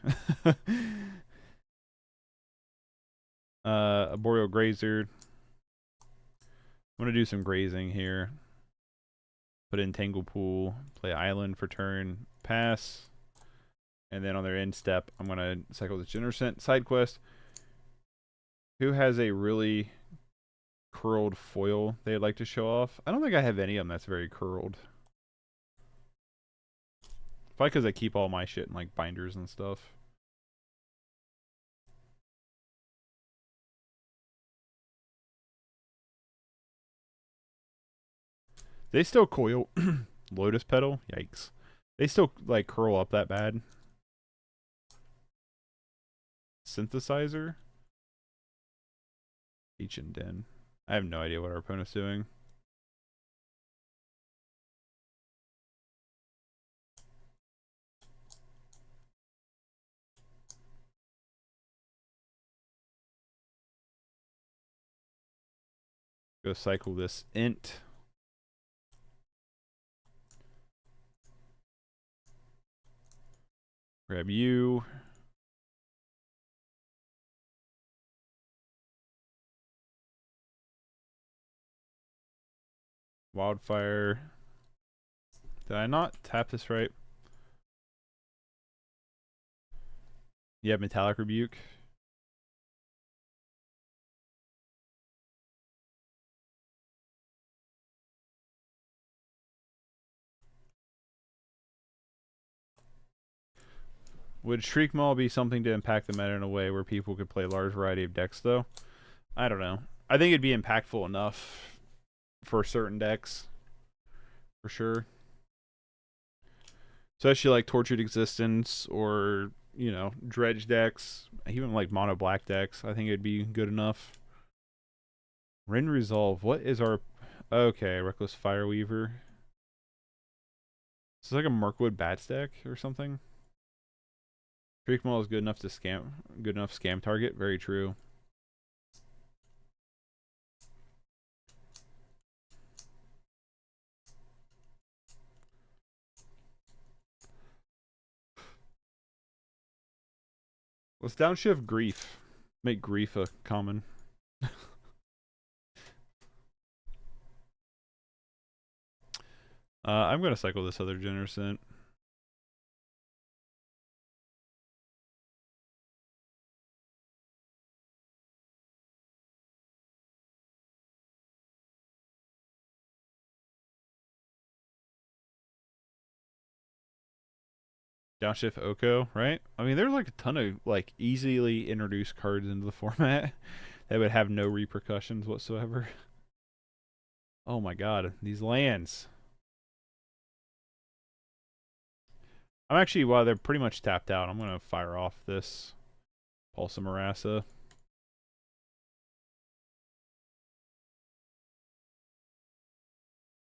Arboreal Grazer. I'm going to do some grazing here. Put in Tangle Pool, play Island for turn, pass. And then on their end step, I'm going to cycle this Generous Int side quest. Who has a really curled foil they'd like to show off? I don't think I have any of them that's very curled. Probably because I keep all my shit in like binders and stuff. They still coil Lotus Petal? Yikes. They still like curl up that bad. Synthesizer? H and Den. I have no idea what our opponent's doing. Go cycle this int. Grab you. Wildfire. Did I not tap this right? You have Metallic Rebuke. Would Shriek Maul be something to impact the meta in a way where people could play a large variety of decks, though? I don't know. I think it'd be impactful enough for certain decks, for sure. Especially like Tortured Existence or, you know, Dredge decks, even like mono black decks. I think it'd be good enough. Rin Resolve. What is our... Okay, Reckless Fireweaver. This is like a Mirkwood Bats deck or something. Shriek Maul is good enough to scam target. Very true. Let's downshift Grief. Make Grief a common. I'm gonna cycle this other Genercent. Downshift Oko, right? I mean, there's like a ton of like easily introduced cards into the format that would have no repercussions whatsoever. Oh my god, these lands. I'm actually, while they're pretty much tapped out, I'm gonna fire off this Pulse of Marassa.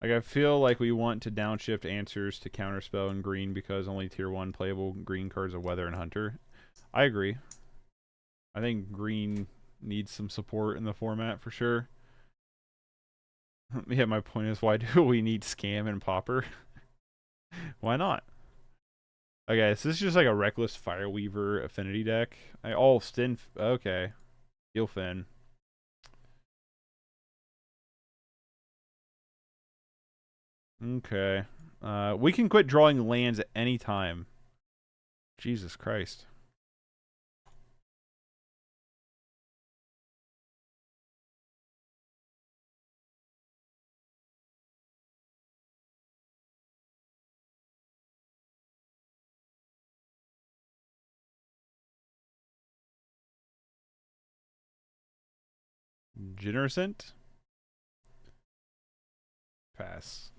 Like, I feel like we want to downshift Answers to Counterspell in green because only tier 1 playable green cards are Weather and Hunter. I agree. I think green needs some support in the format for sure. Yeah, my point is, why do we need Scam and Pauper? Why not? Okay, so this is just like a Reckless Fireweaver affinity deck. Oh, Stin. Okay. Steelfin. Okay. We can quit drawing lands at any time. Jesus Christ. Genercent? Pass.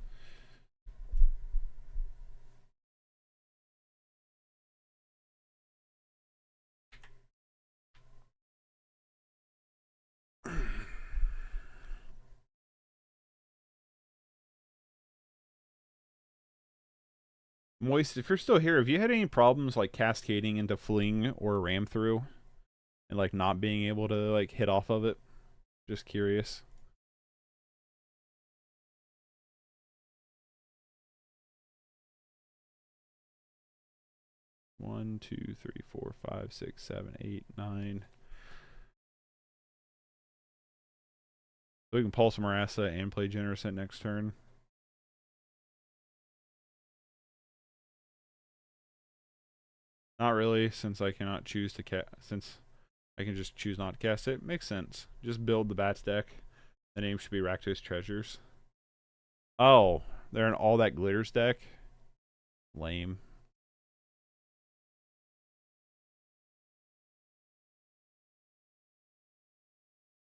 Moist, if you're still here, have you had any problems like cascading into Fling or Ram Through and like not being able to like hit off of it? Just curious. One, two, three, four, five, six, seven, eight, nine. So we can Pulse Marassa and play Genercent next turn. Not really, since I cannot choose to since I can just choose not to cast it. Makes sense. Just build the Bats deck. The name should be Rakdos Treasures. Oh, they're in all that glitters deck? Lame.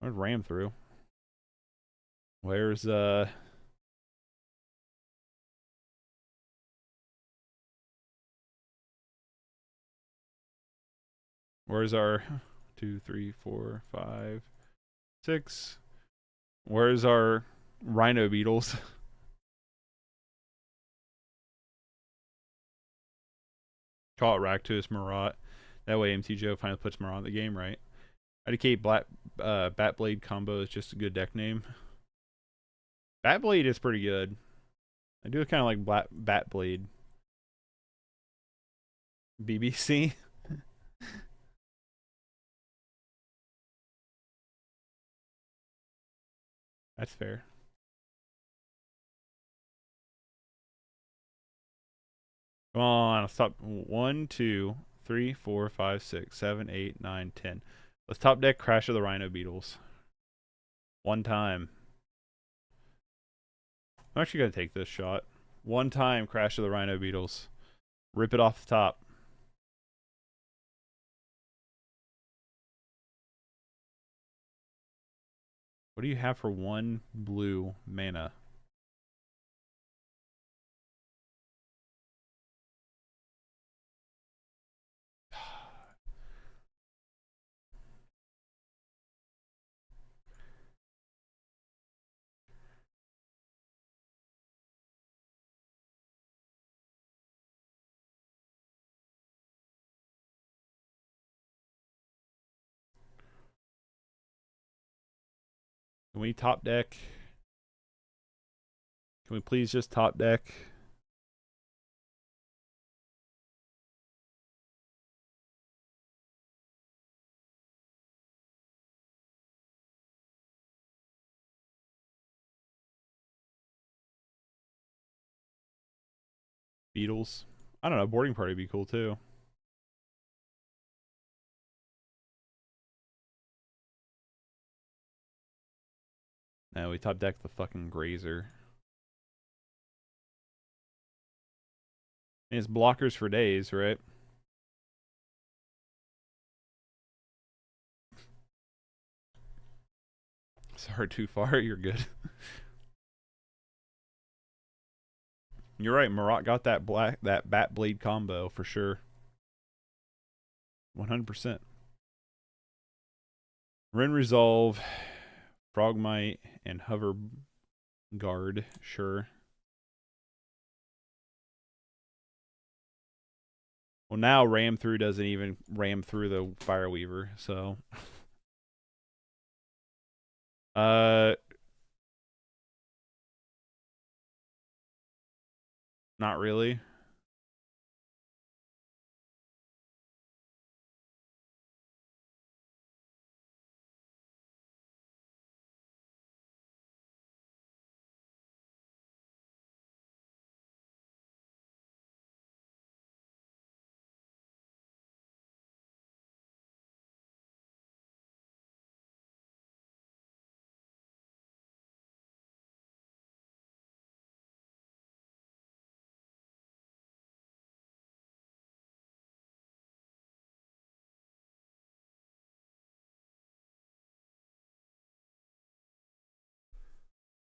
I'd ram through. Where's where's our 2, 3, 4, 5, 6? Where's our Rhino Beetles? Call it Rakdos Marat. That way mtgo finally puts Marat in the game, right? IDK Batblade combo is just a good deck name. Batblade is pretty good. I do kind of like Batblade. BBC. That's fair. Come on, stop. 1, 2, 3, 4, 5, 6, 7, 8, 9, 10. Let's top deck Crash of the Rhino Beetles. One time. I'm actually going to take this shot. One time Crash of the Rhino Beetles. Rip it off the top. What do you have for 1 blue mana? Can we top deck? Can we please just top deck? Beetles. I don't know, boarding party would be cool too. No, we top deck the fucking Grazer. And it's blockers for days, right? Sorry, too far. You're good. You're right. Marat got that bat blade combo for sure. 100%. Ren Resolve, Frogmite, and Hover Guard. Sure. Well, now Ram Through doesn't even ram through the Fireweaver, so. Not really.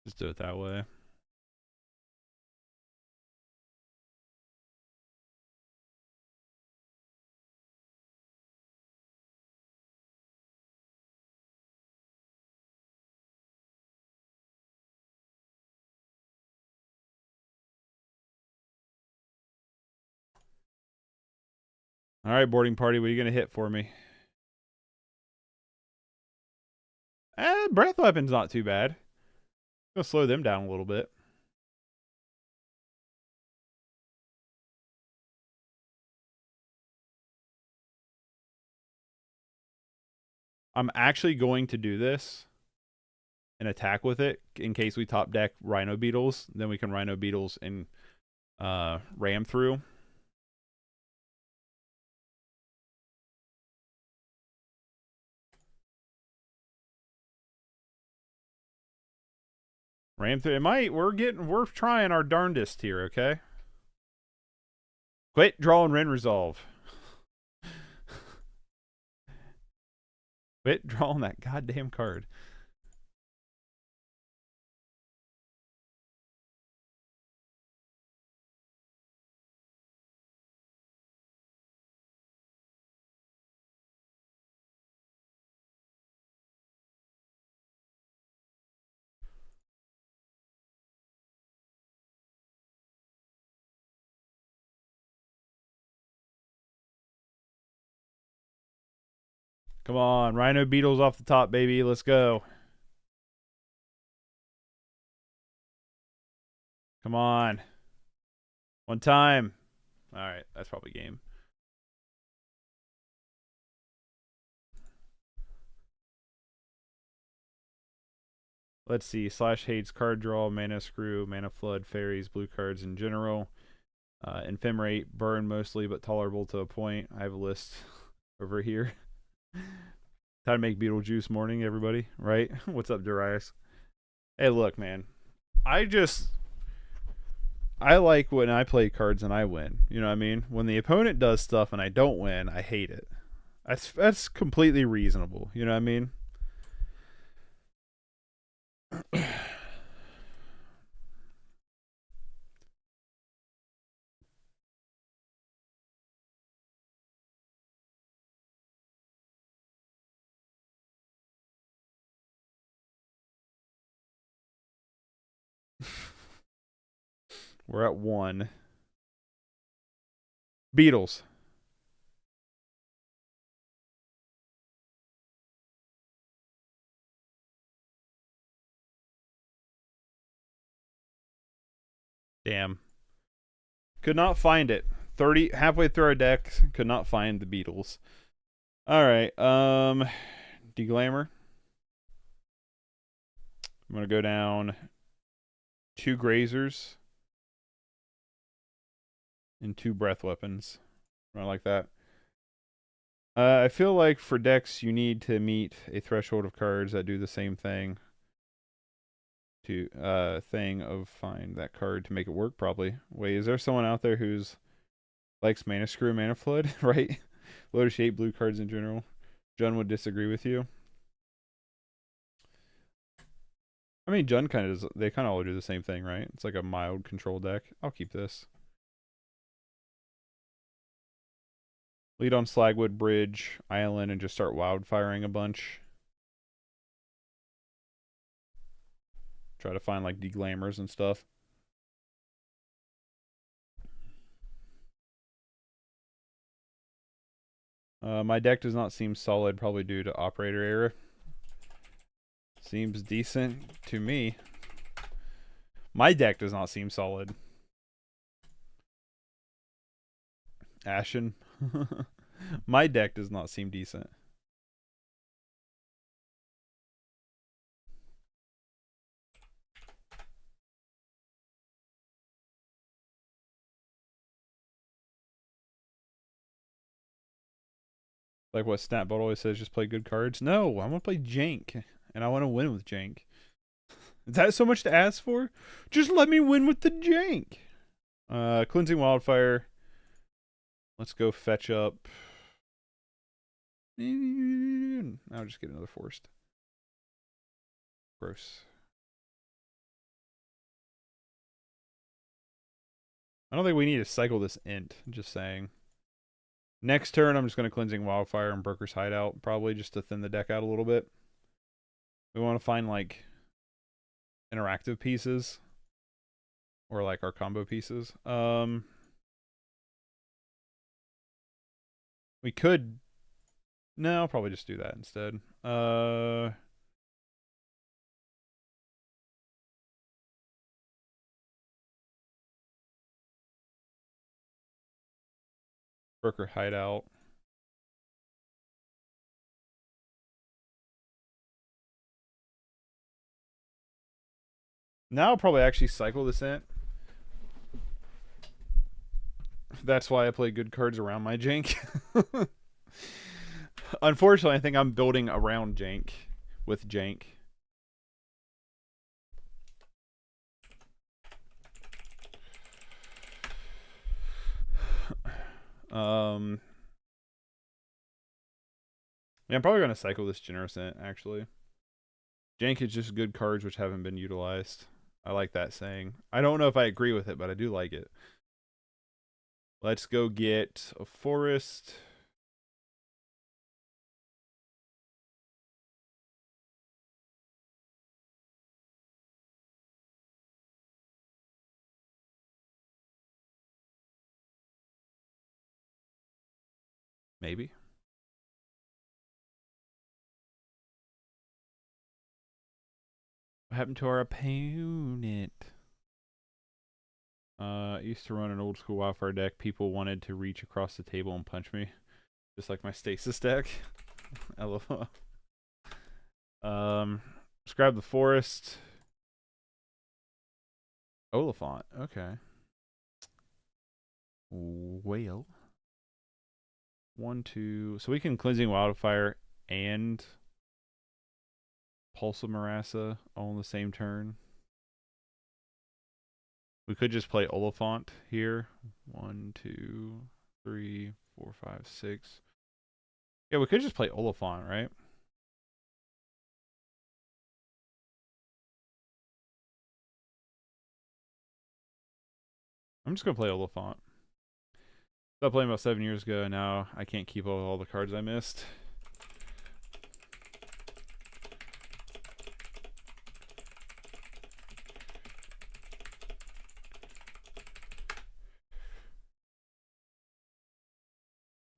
Just do it that way. All right, boarding party, what are you going to hit for me? Breath weapon's not too bad. Gonna slow them down a little bit. I'm actually going to do this and attack with it in case we top deck Rhino Beetles. Then we can Rhino Beetles and ram through. Ram through. It might. We're trying our darndest here. Okay. Quit drawing Ren Resolve. Quit drawing that goddamn card. Come on, Rhino Beetles off the top, baby. Let's go. Come on. One time. All right, that's probably game. Let's see. Slash Hates, card draw, mana screw, mana flood, fairies, blue cards in general. Ephemerate, burn mostly, but tolerable to a point. I have a list over here. How to make Beetlejuice morning, everybody, right? What's up, Darius? Hey, look, man. I like when I play cards and I win. You know what I mean? When the opponent does stuff and I don't win, I hate it. That's completely reasonable. You know what I mean? We're at 1. Beetles. Damn. Could not find it. Halfway through our deck, could not find the Beetles. Alright, Deglamour. I'm gonna go down 2 Grazers and 2 Breath Weapons. I like that. I feel like for decks you need to meet a threshold of cards that do the same thing. Find that card to make it work, probably. Wait, is there someone out there who's likes Mana Screw and Mana Flood, right? Lotus Shape, blue cards in general. Jun would disagree with you. I mean, Jun kind of does, they kind of all do the same thing, right? It's like a mild control deck. I'll keep this. Lead on Slagwood Bridge, Island, and just start wildfiring a bunch. Try to find like Deglamours and stuff. My deck does not seem solid, probably due to operator error. Seems decent to me. My deck does not seem solid. Ashen. My deck does not seem decent. Like what Snapbot always says, just play good cards. No, I want to play jank, and I want to win with jank. Is that so much to ask for? Just let me win with the jank. Cleansing Wildfire. Let's go fetch up. I'll just get another forest. Gross. I don't think we need to cycle this int, just saying. Next turn, I'm just going to Cleansing Wildfire and Broker's Hideout, probably just to thin the deck out a little bit. We want to find, like, interactive pieces. Or, like, our combo pieces. We could... No, I'll probably just do that instead. Broker Hideout. Now I'll probably actually cycle this in. That's why I play good cards around my jank. Unfortunately, I think I'm building around jank with jank. Yeah, I'm probably going to cycle this Generous Int, actually. Jank is just good cards which haven't been utilized. I like that saying. I don't know if I agree with it, but I do like it. Let's go get a forest. Maybe. What happened to our opponent? I used to run an old school wildfire deck. People wanted to reach across the table and punch me. Just like my stasis deck. LOL. Let's grab the forest. Oliphant, okay. Whale. 1, 2. So we can Cleansing Wildfire and Pulse of Marassa all in the same turn. We could just play Oliphant here. 1, 2, 3, 4, 5, 6. Yeah, we could just play Oliphant, right? I'm just going to play Oliphant. Stopped playing about 7 years ago, and now I can't keep all the cards I missed.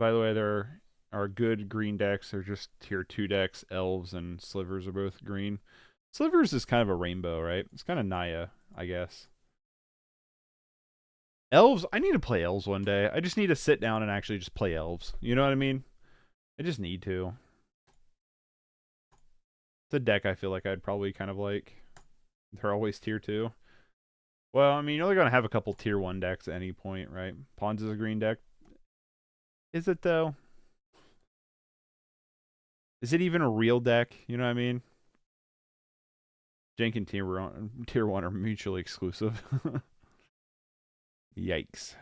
By the way, there are good green decks. They're just tier 2 decks. Elves and Slivers are both green. Slivers is kind of a rainbow, right? It's kind of Naya, I guess. Elves, I need to play elves one day. I just need to sit down and actually just play elves. You know what I mean? I just need to. It's a deck I feel like I'd probably kind of like. They're always tier 2. Well, I mean, you're only going to have a couple tier 1 decks at any point, right? Pawns is a green deck. Is it, though? Is it even a real deck? You know what I mean? Jank and tier 1 are mutually exclusive. Yikes.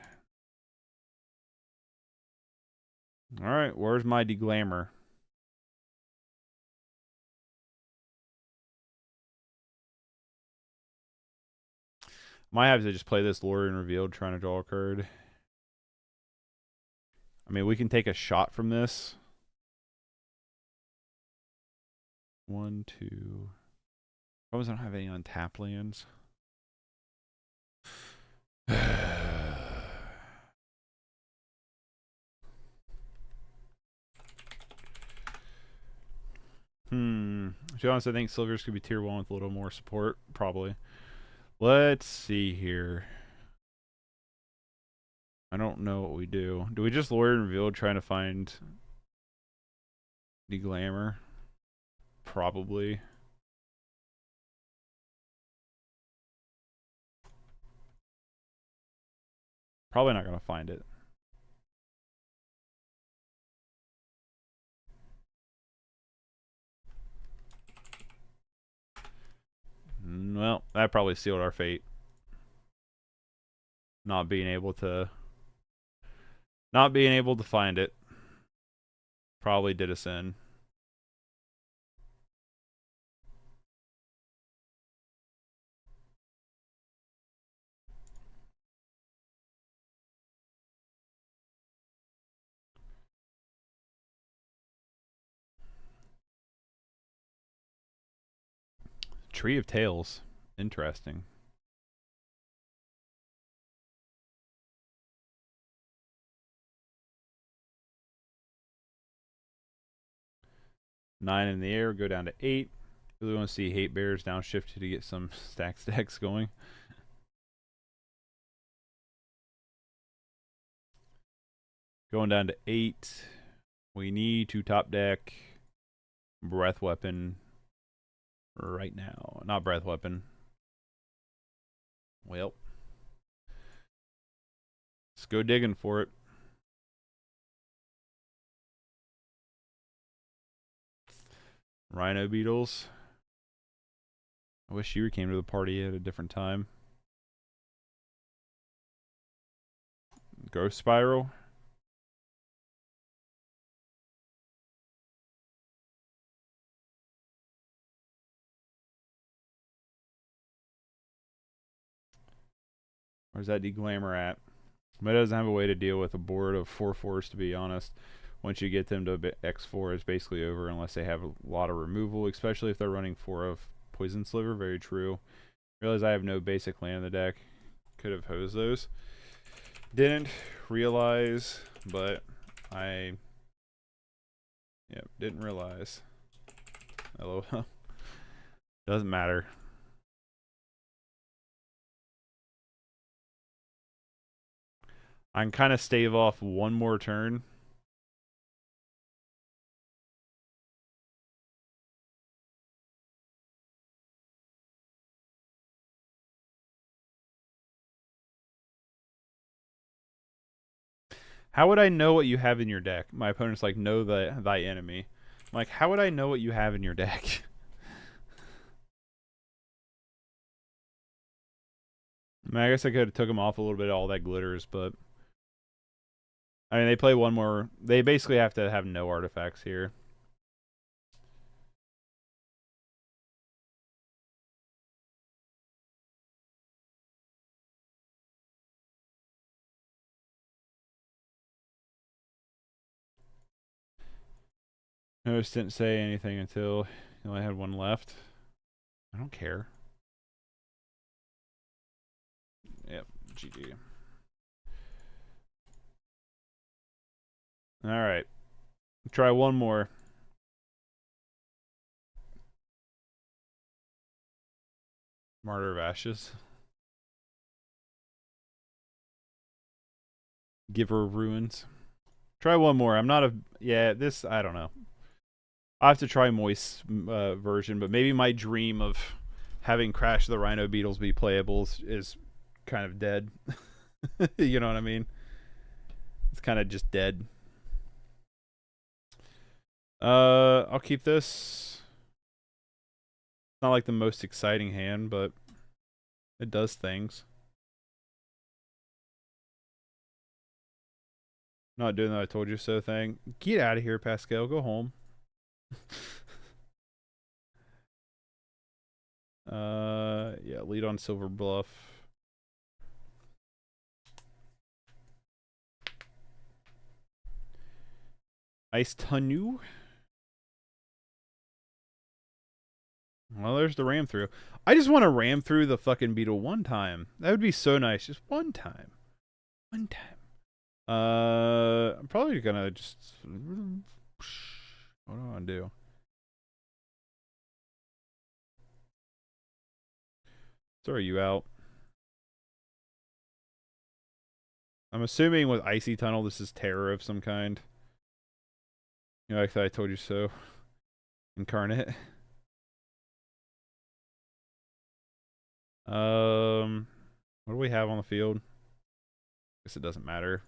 Alright, where's my deglamour? Might have to just play this Lord and Revealed trying to draw a card. I mean, we can take a shot from this. 1, 2. I don't have any untapped lands. To be honest, I think Silvers could be tier 1 with a little more support. Probably. Let's see here. I don't know what we do. Do we just Lord and Reveal trying to find the glamour? Probably. Probably not going to find it. Well, that probably sealed our fate. Not being able to find it. Probably did us in. Tree of Tales. Interesting. Nine in the air, go down to 8. Really want to see Hate Bears downshifted to get some stacks going. Going down to 8. We need to top deck Breath Weapon right now. Not Breath Weapon. Well, let's go digging for it. Rhino Beetles. I wish you came to the party at a different time. Ghost Spiral. Where's that deglamour at? But it doesn't have a way to deal with a board of 4/4s, to be honest. Once you get them to X4, it's basically over unless they have a lot of removal, especially if they're running 4 of Poison Sliver. Very true. Realize I have no basic land in the deck. Could have hosed those. Didn't realize, but didn't realize. LOL. Doesn't matter. I can kind of stave off one more turn. How would I know what you have in your deck? My opponent's like, know thy enemy. I'm like, how would I know what you have in your deck? I mean, I guess I could have took him off a little bit of all that glitters, but I mean, they play one more. They basically have to have no artifacts here. Notice didn't say anything until he only had one left. I don't care. Yep, GG. Alright. Try one more. Martyr of Ashes. Giver of Ruins. Try one more. I'm not a... Yeah, this... I don't know. I'll have to try Moist's version, but maybe my dream of having Crash the Rhino Beetles be playable is kind of dead. You know what I mean? It's kind of just dead. I'll keep this. Not like the most exciting hand, but it does things. Not doing that I told you so thing. Get out of here, Pascal. Go home. Yeah, lead on Silver Bluff. Ice Tanu. Well, there's the ram through. I just want to ram through the fucking Beetle one time. That would be so nice. Just one time. One time. I'm probably gonna just... What do I want to do? Throw you out. I'm assuming with Icy Tunnel, this is terror of some kind. You know, like I told you so. Incarnate. What do we have on the field? Guess it doesn't matter.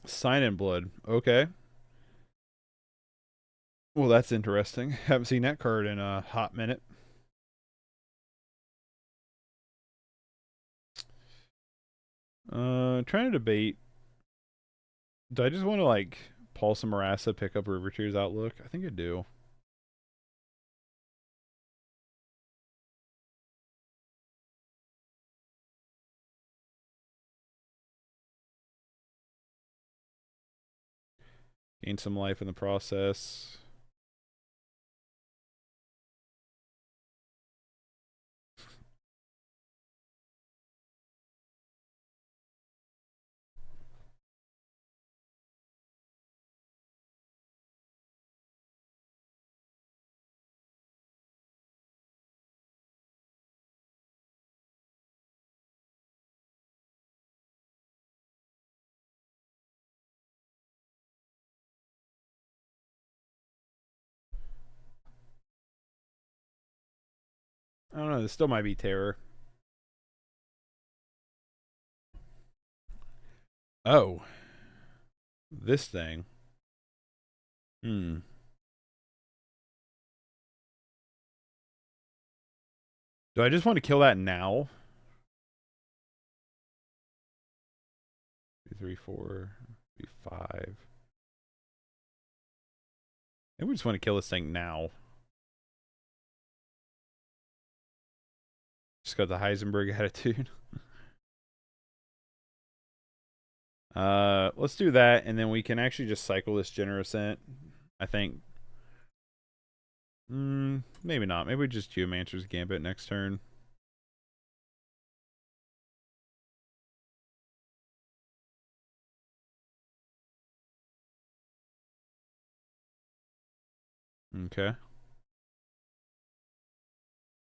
Sign in Blood. Okay. Well, that's interesting. Haven't seen that card in a hot minute. Trying to debate. Do I just want to like Pulse and Marassa, pick up River Tears Outlook? I think I do. Gain some life in the process. I don't know. This still might be terror. Oh. This thing. Do I just want to kill that now? 2, 3, 4, 5. Maybe we just want to kill this thing now. Just got the Heisenberg attitude. Let's do that, and then we can actually just cycle this Generous Ent, I think. Maybe not. Maybe we just Geomancer's Gambit next turn. Okay.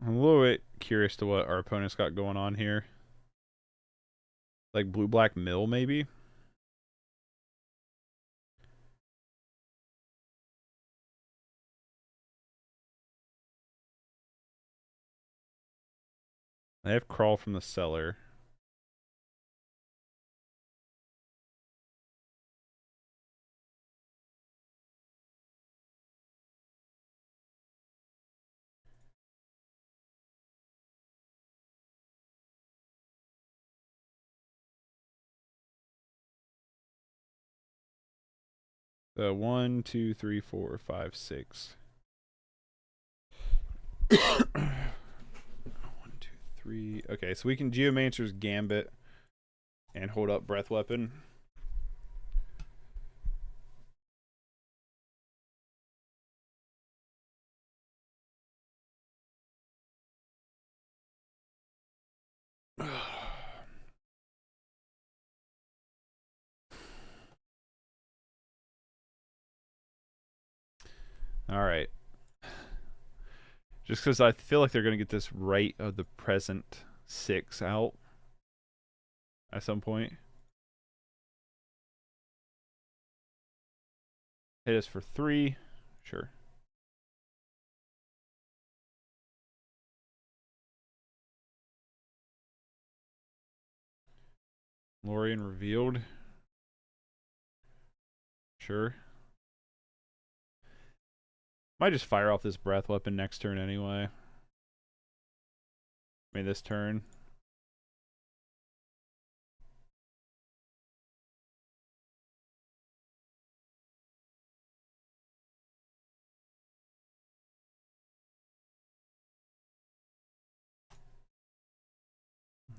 I'm a little bit curious to what our opponent's got going on here. Like blue-black mill, maybe? They have Crawl from the Cellar. So 1, 2, 3, 4, 5, 6. 1, 2, 3. Okay, so we can Geomancer's Gambit and hold up Breath Weapon. Alright. Just because I feel like they're going to get this right of the present 6 out at some point. Hit us for 3. Sure. Lorian revealed. Sure. Might just fire off this breath weapon next turn anyway. I mean, this turn.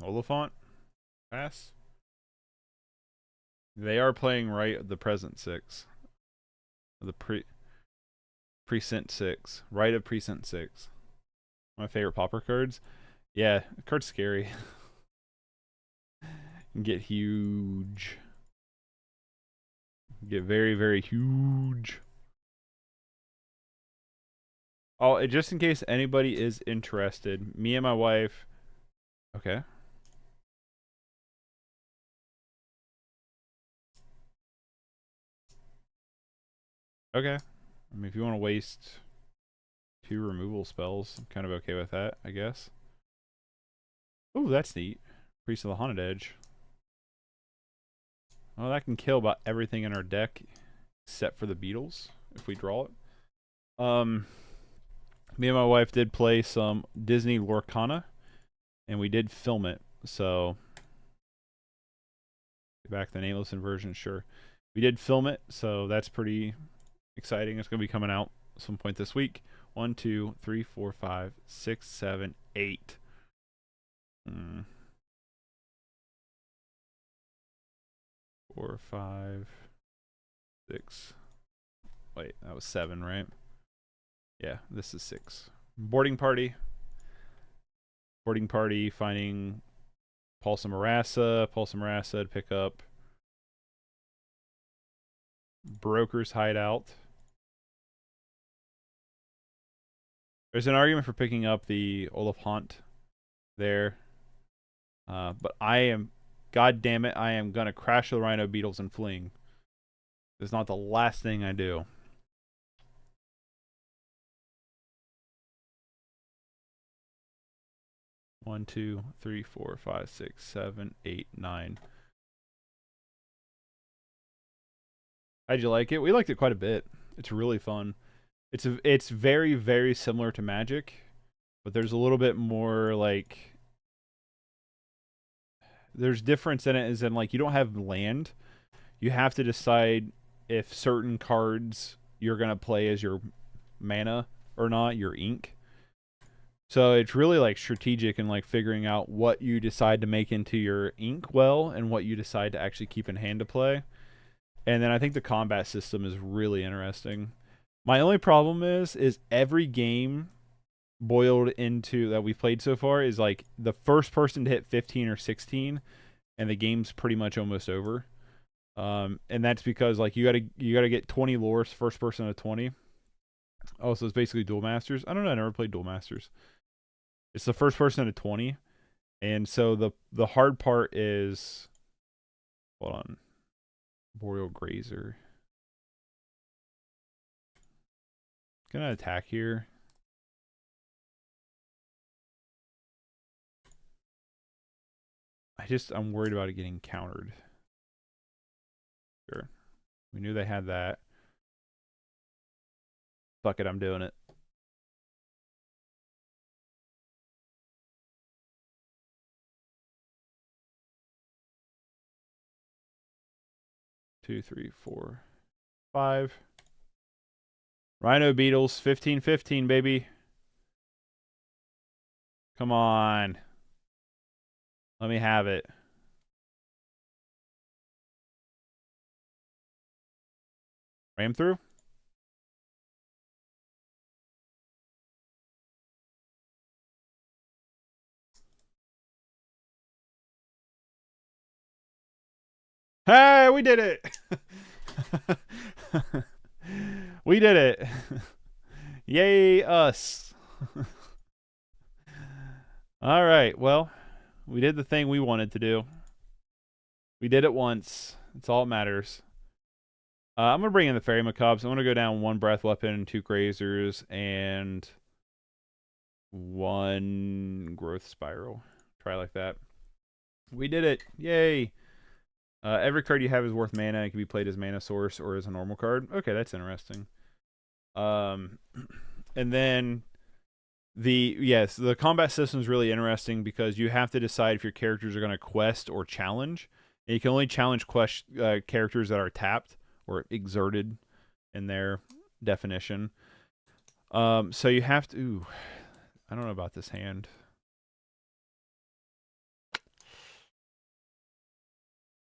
Oliphant? Pass? They are playing right of the present 6. The precinct 6. Right of precinct 6. My favorite pauper cards. Yeah, the card's scary. Get huge. Get very, very huge. Oh, just in case anybody is interested, me and my wife. Okay. Okay. I mean, if you want to waste 2 removal spells, I'm kind of okay with that, I guess. Ooh, that's neat. Priest of the Haunted Edge. Well, that can kill about everything in our deck, except for the Beetles, if we draw it. Me and my wife did play some Disney Lorcana, and we did film it, so... Back the Nameless Inversion, sure. We did film it, so that's pretty exciting. It's going to be coming out some point this week. 1, 2, 3, 4, 5, 6, 7, 8. 4, 5, 6. Wait, that was 7, right? Yeah, this is 6. Boarding party. Boarding party, finding Pulse of Marassa. Pulse of Marassa to pick up Broker's Hideout. There's an argument for picking up the Oliphant there. But I am, god damn it, I am going to crash the Rhino, Beetles, and fling. It's not the last thing I do. One, 2, 3, 4, 5, 6, 7, 8, 9. How'd you like it? We liked it quite a bit. It's really fun. It's very, very similar to Magic, but there's a little bit more like there's difference in it is in like you don't have land. You have to decide if certain cards you're gonna play as your mana or not, your ink. So it's really like strategic and like figuring out what you decide to make into your ink well and what you decide to actually keep in hand to play. And then I think the combat system is really interesting. My only problem is every game boiled into that we've played so far is like the first person to hit 15 or 16 and the game's pretty much almost over. And that's because like you gotta get 20 lores first person to 20. Oh, so it's basically Duel Masters. I don't know, I never played Duel Masters. It's the first person to 20. And so the hard part is hold on. Boreal Grazer. Gonna attack here. I'm worried about it getting countered. Sure. We knew they had that. Fuck it, I'm doing it. Two, 3, 4, 5. Rhino Beetles, 15-15, baby. Come on. Let me have it. Ram through? Hey, we did it! We did it! Yay, us. All right, well, we did the thing we wanted to do. We did it once. That's all that matters. I'm going to bring in the Fairy Macabres. I'm going to go down 1 Breath Weapon, 2 Grazers, and 1 Growth Spiral. Try like that. We did it. Yay. Every card you have is worth mana. It can be played as mana source or as a normal card. Okay, that's interesting. And then the combat system is really interesting because you have to decide if your characters are going to quest or challenge. And you can only challenge characters that are tapped or exerted in their definition. So you have to... Ooh, I don't know about this hand.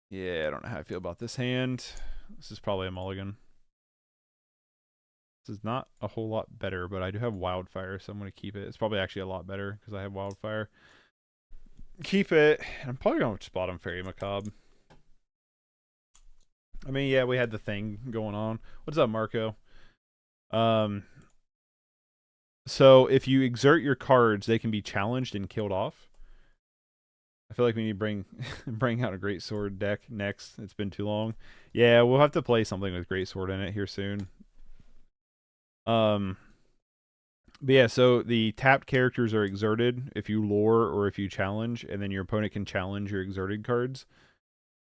Yeah, I don't know how I feel about this hand. This is probably a mulligan. This is not a whole lot better, but I do have Wildfire, so I'm going to keep it. It's probably actually a lot better because I have Wildfire. Keep it. I'm probably going to spot on Fairy Macabre. I mean, yeah, we had the thing going on. What's up, Marco? So if you exert your cards, they can be challenged and killed off. I feel like we need to bring out a Greatsword deck next. It's been too long. Yeah, we'll have to play something with Greatsword in it here soon. But yeah, so the tapped characters are exerted if you lure or if you challenge, and then your opponent can challenge your exerted cards.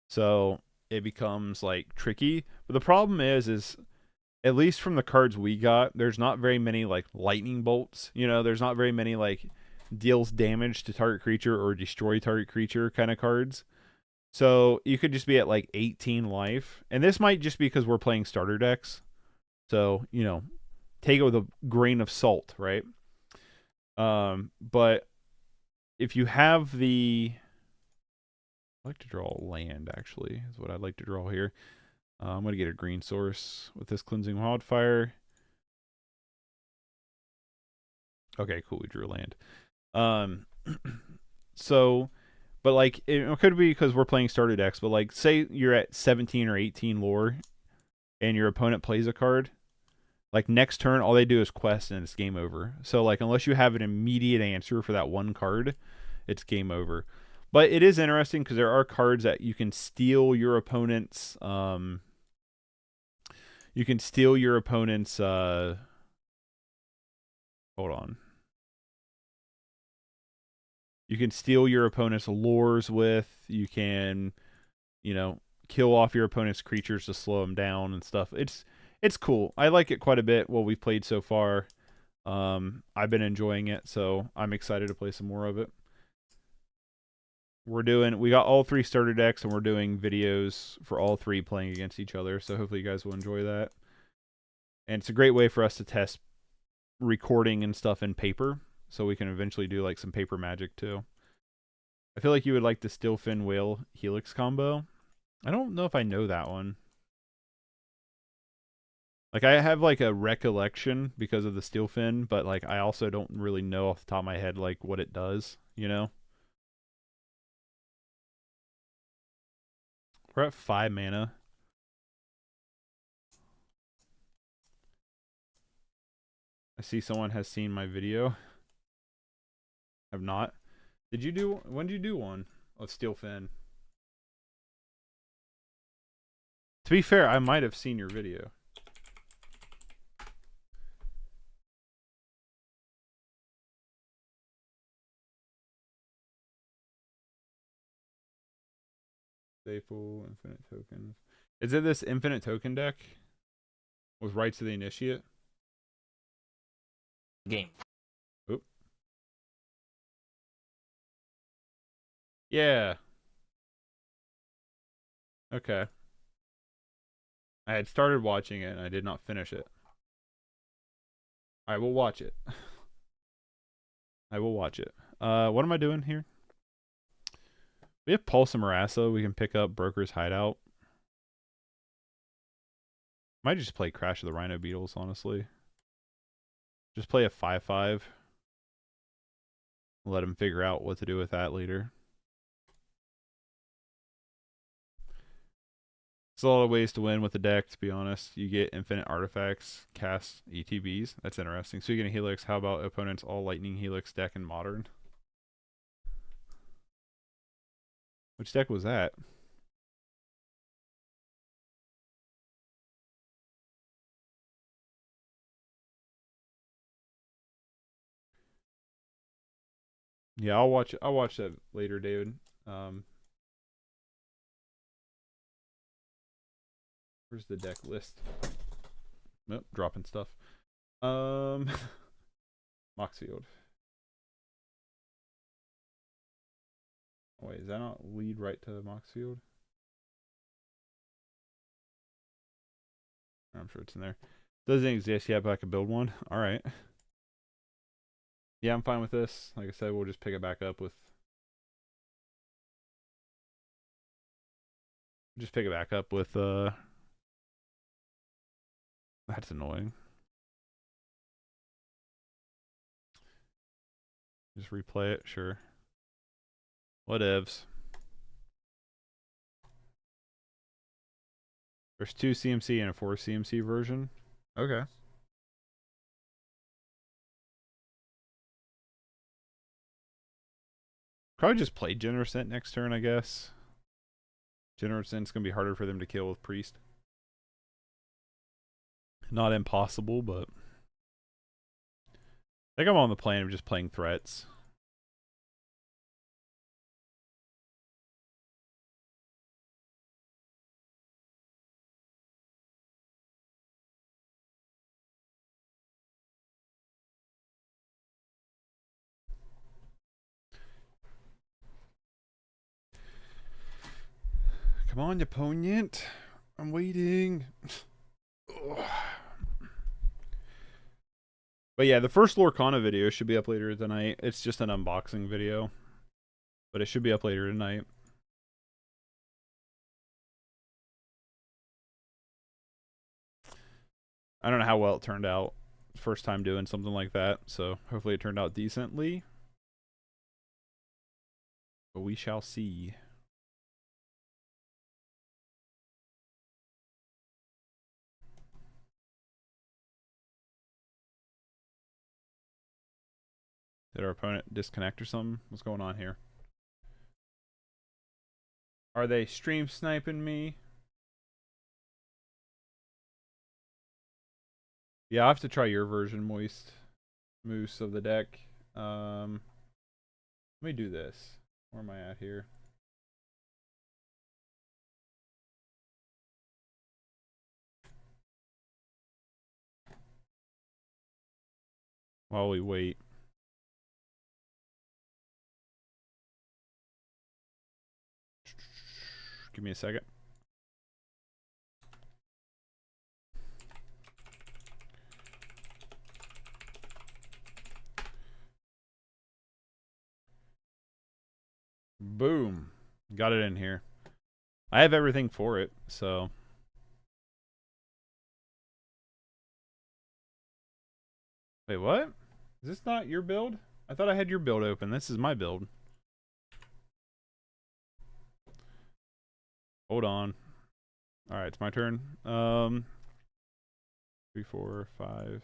So it becomes like tricky. But the problem is at least from the cards we got, there's not very many like lightning bolts. You know, there's not very many like deals damage to target creature or destroy target creature kind of cards. So you could just be at like 18 life. And this might just be because we're playing starter decks. So, you know, take it with a grain of salt, right? But if you have the... I like to draw land, actually, is what I'd like to draw here. I'm going to get a green source with this Cleansing Wildfire. Okay, cool, we drew land. So, but like, it could be because we're playing starter decks, but like, say you're at 17 or 18 lore, and your opponent plays a card, like next turn, all they do is quest and it's game over. So like, unless you have an immediate answer for that one card, it's game over. But it is interesting because there are cards that you can steal your opponent's, hold on. You can steal your opponent's lures with. You can, you know, kill off your opponent's creatures to slow them down and stuff. It's cool. I like it quite a bit. What we've played so far. I've been enjoying it, so I'm excited to play some more of it. We got all 3 starter decks, and we're doing videos for all 3 playing against each other. So hopefully you guys will enjoy that. And it's a great way for us to test recording and stuff in paper. So we can eventually do like some paper magic too. I feel like you would like the Steelfin Whale Helix combo. I don't know if I know that one. Like I have like a recollection because of the Steelfin, but like I also don't really know off the top of my head like what it does, you know? We're at 5 mana. I see someone has seen my video. Have not. When did you do one? Oh, Steelfin. To be fair, I might have seen your video. Staple, infinite tokens. Is it this infinite token deck? With Rights of the Initiate? Game. Oop. Yeah. Okay. I had started watching it and I did not finish it. I will watch it. I will watch it. What am I doing here? We have Pulse and Marassa. We can pick up Broker's Hideout. Might just play Crash of the Rhino Beetles, honestly. Just play a 5/5. Let him figure out what to do with that later. a lot of ways to win with the deck, to be honest. You get infinite artifacts, cast ETBs. That's interesting. Speaking of Helix, how about opponents all Lightning Helix deck in Modern? Which deck was that? Yeah, I'll watch that later, David. Where's the deck list? Nope, dropping stuff. Moxfield. Oh, wait, is that not lead right to Moxfield? I'm sure it's in there. Doesn't exist yet, but I could build one. All right. Yeah, I'm fine with this. Like I said, we'll just pick it back up with. Just pick it back up with. That's annoying. Just replay it, sure. Whatevs. There's 2 CMC and a 4 CMC version. Okay. Probably just play Generosent next turn, I guess. Generosent's gonna be harder for them to kill with Priest. Not impossible, but I think I'm on the plan of just playing threats. Come on, opponent. I'm waiting. But yeah, the first Lorcana video should be up later tonight. It's just an unboxing video. But it should be up later tonight. I don't know how well it turned out. First time doing something like that. So hopefully it turned out decently. But we shall see. Did our opponent disconnect or something? What's going on here? Are they stream sniping me? Yeah, I'll have to try your version, Moist Moose of the deck. Let me do this. Where am I at here? While we wait. Give me a second. Boom. Got it in here. I have everything for it, so. Wait, what? Is this not your build? I thought I had your build open. This is my build. Hold on. Alright, it's my turn. 3, 4, 5.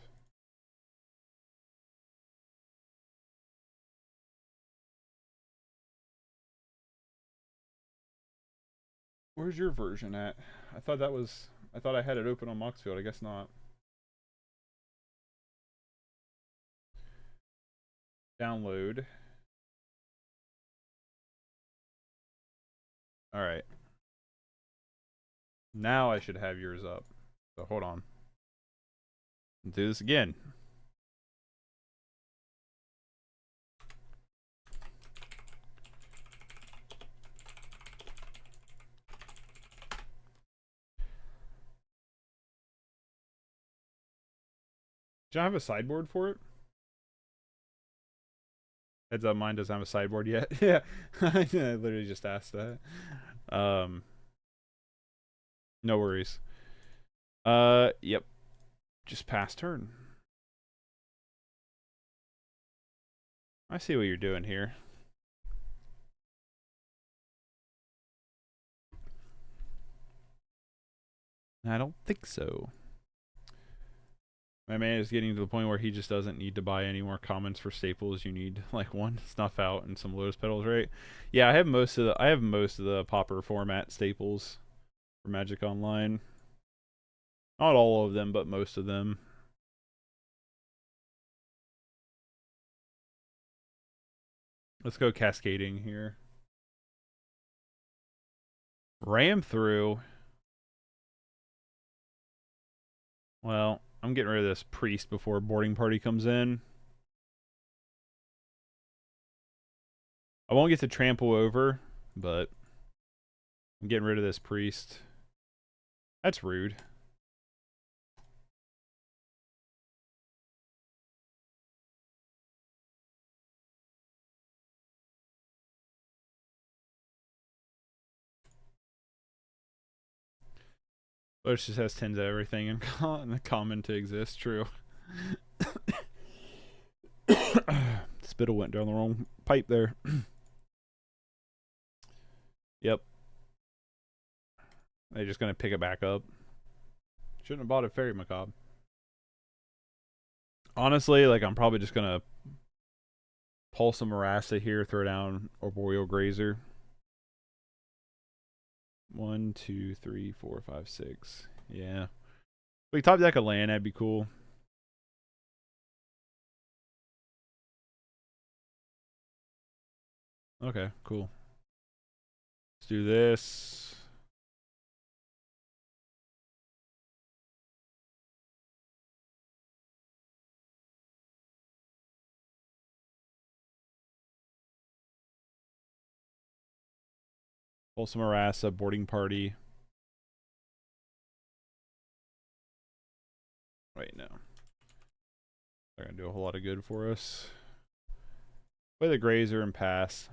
Where's your version at? I thought I had it open on Moxfield. I guess not. Download. Alright. Now I should have yours up. So hold on. Let's do this again. Do I have a sideboard for it? Heads up, mine doesn't have a sideboard yet. Yeah, I literally just asked that. No worries. Yep. Just pass turn. I see what you're doing here. I don't think so. My man is getting to the point where he just doesn't need to buy any more commons for staples. You need like one snuff out and some lotus petals, right? Yeah, I have most of the pauper format staples for Magic Online. Not all of them, but most of them. Let's go cascading here. Ram through. Well, I'm getting rid of this priest before boarding party comes in. I won't get to trample over, but I'm getting rid of this priest. That's rude. But it just has tens of everything in common to exist. True. Spittle went down the wrong pipe there. Yep. They're just gonna pick it back up. Shouldn't have bought a fairy macabre. Honestly, like I'm probably just gonna pull some Marassa here, throw down Arboreal Grazer. 1, 2, 3, 4, 5, 6. Yeah. We top deck a land, that'd be cool. Okay, cool. Let's do this. Pull some Marassa, boarding party. Wait, no. They're gonna do a whole lot of good for us. Play the Grazer and pass.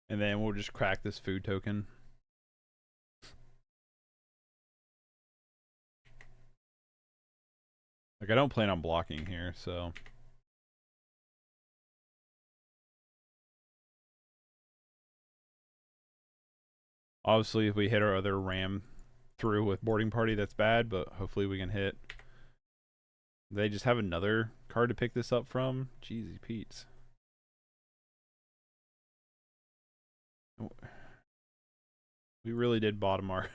And then we'll just crack this food token. Like, I don't plan on blocking here, so. Obviously, if we hit our other ram through with boarding party, that's bad, but hopefully we can hit. They just have another card to pick this up from? Jeezy Pete's. We really did bottom our...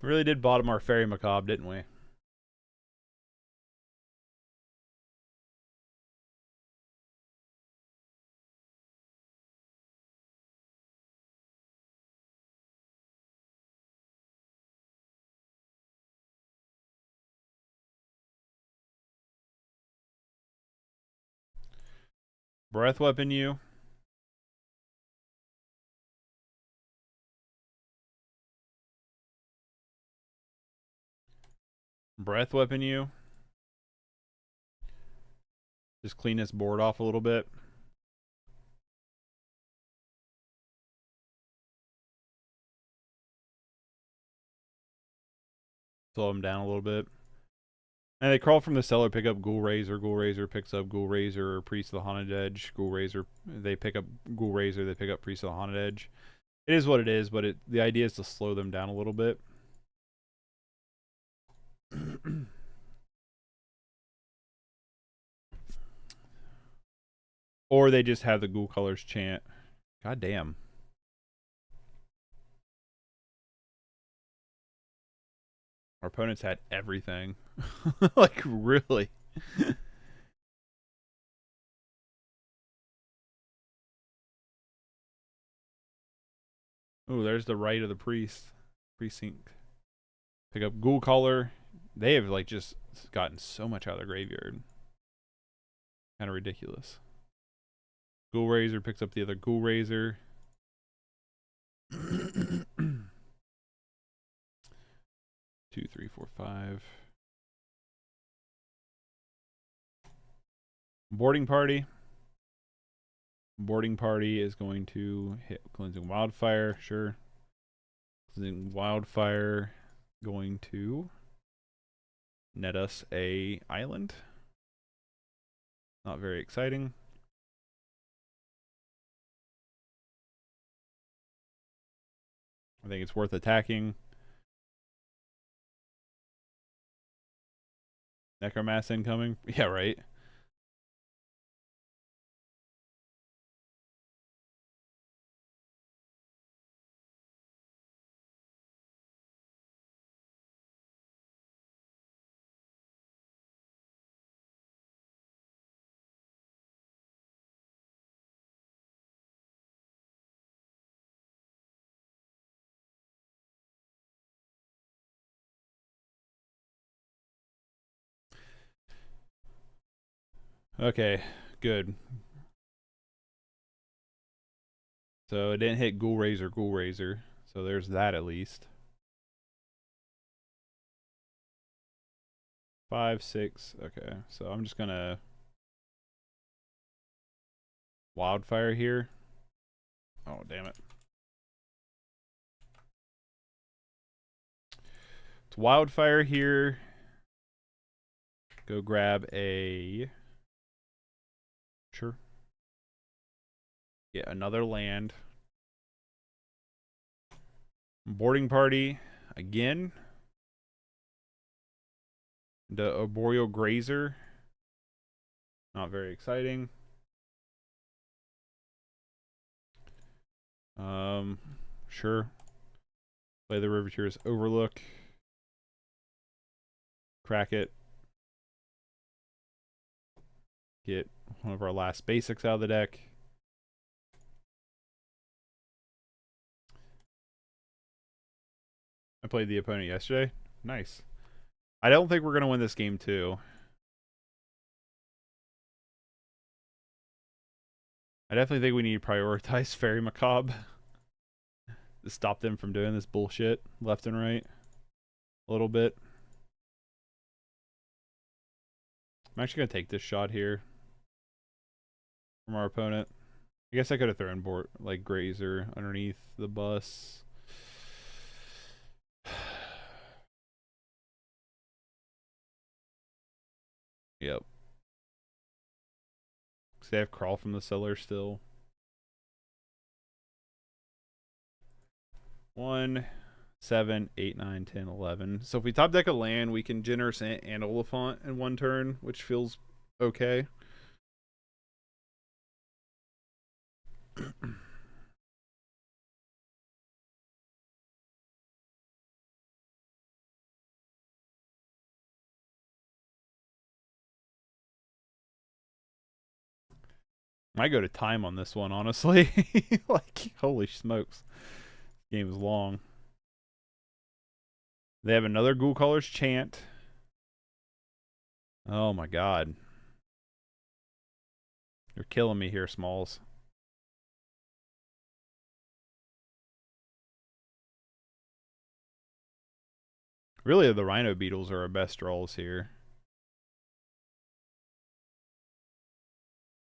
really did bottom our fairy macabre, didn't we? Breath weapon you. Breath weapon you. Just clean this board off a little bit. Slow them down a little bit. And they crawl from the cellar, pick up Ghoul Razor. Ghoul Razor picks up Ghoul Razor or Priest of the Haunted Edge. Ghoul Razor, they pick up Ghoul Razor, they pick up Priest of the Haunted Edge. It is what it is, but the idea is to slow them down a little bit. Or they just have the Ghoul Colors chant. God damn. Our opponents had everything. Like, really? Oh, there's the right of the precinct. Pick up Ghoul Color. They have, like, just gotten so much out of their graveyard. Kind of ridiculous. Ghoul Razor picks up the other Ghoul Razor. 2, 3, 4, 5. Boarding party. Boarding party is going to hit Cleansing Wildfire. Sure. Cleansing Wildfire going to net us a island. Not very exciting. I think it's worth attacking. Necromass incoming. Yeah, right. Okay, good. So it didn't hit Ghoul Razor. So there's that at least. 5, 6. Okay, so I'm just gonna Wildfire here. Oh, damn it. It's Wildfire here. Go grab a... Sure. Get another land. Boarding party again. The Arboreal Grazer. Not very exciting. Sure. Play the River Tears Overlook. Crack it. Get one of our last basics out of the deck. I played the opponent yesterday. Nice. I don't think we're going to win this game too. I definitely think we need to prioritize Fairy Macabre to stop them from doing this bullshit left and right a little bit. I'm actually going to take this shot here from our opponent. I guess I could have thrown board like Grazer underneath the bus. Yep. Because they have Crawl from the Cellar still. 1, 7, 8, 9, 10, 11. So if we top deck a land, we can Generous and Oliphant in one turn, which feels okay. Might go to time on this one, honestly. Like, holy smokes. This game is long. They have another Ghoul Caller's Chant. Oh my god. You're killing me here, Smalls. Really, the Rhino Beetles are our best draws here.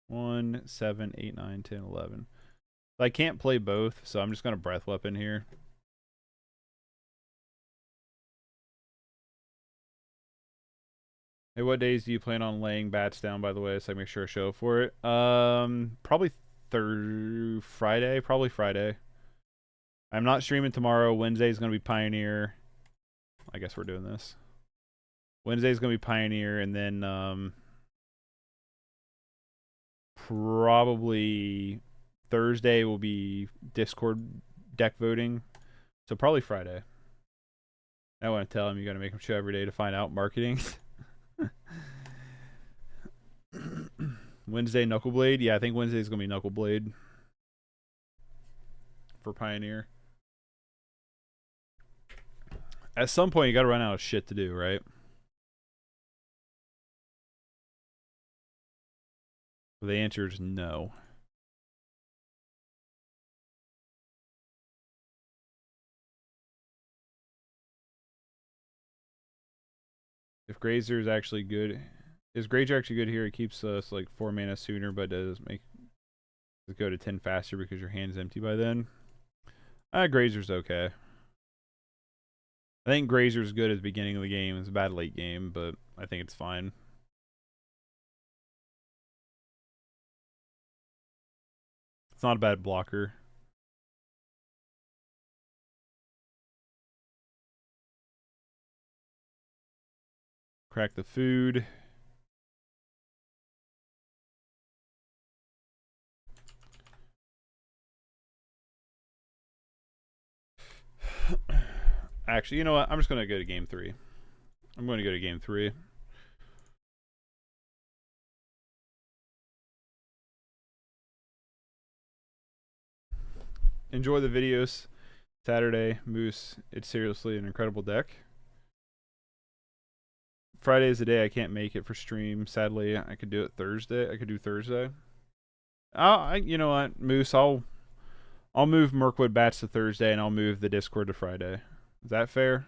1, 7, 8, 9, 10, 11. I can't play both, so I'm just going to Breath Weapon here. Hey, what days do you plan on laying bats down, by the way, so I make sure I show up for it? Probably Friday. Probably Friday. I'm not streaming tomorrow. Wednesday's going to be Pioneer. I guess we're doing this. Wednesday's going to be Pioneer, and then probably Thursday will be Discord deck voting. So probably Friday. I want to tell him you got to make him show every day to find out marketing. Wednesday Knuckleblade. Yeah, I think Wednesday's going to be Knuckleblade for Pioneer. At some point, you got to run out of shit to do, right? The answer is no. If Grazer is actually good, is Grazer actually good here? It keeps us like 4 mana sooner, but does make it go to 10 faster because your hand's empty by then. Grazer's okay. I think Grazer's good at the beginning of the game. It's a bad late game, but I think it's fine. It's not a bad blocker. Crack the food. Actually, you know what? I'm just going to go to game 3. I'm going to go to game 3. Enjoy the videos. Saturday, Moose. It's seriously an incredible deck. Friday is the day I can't make it for stream. Sadly, I could do it Thursday. I could do Thursday. You know what, Moose? I'll move Mirkwood Bats to Thursday, and I'll move the Discord to Friday. Is that fair?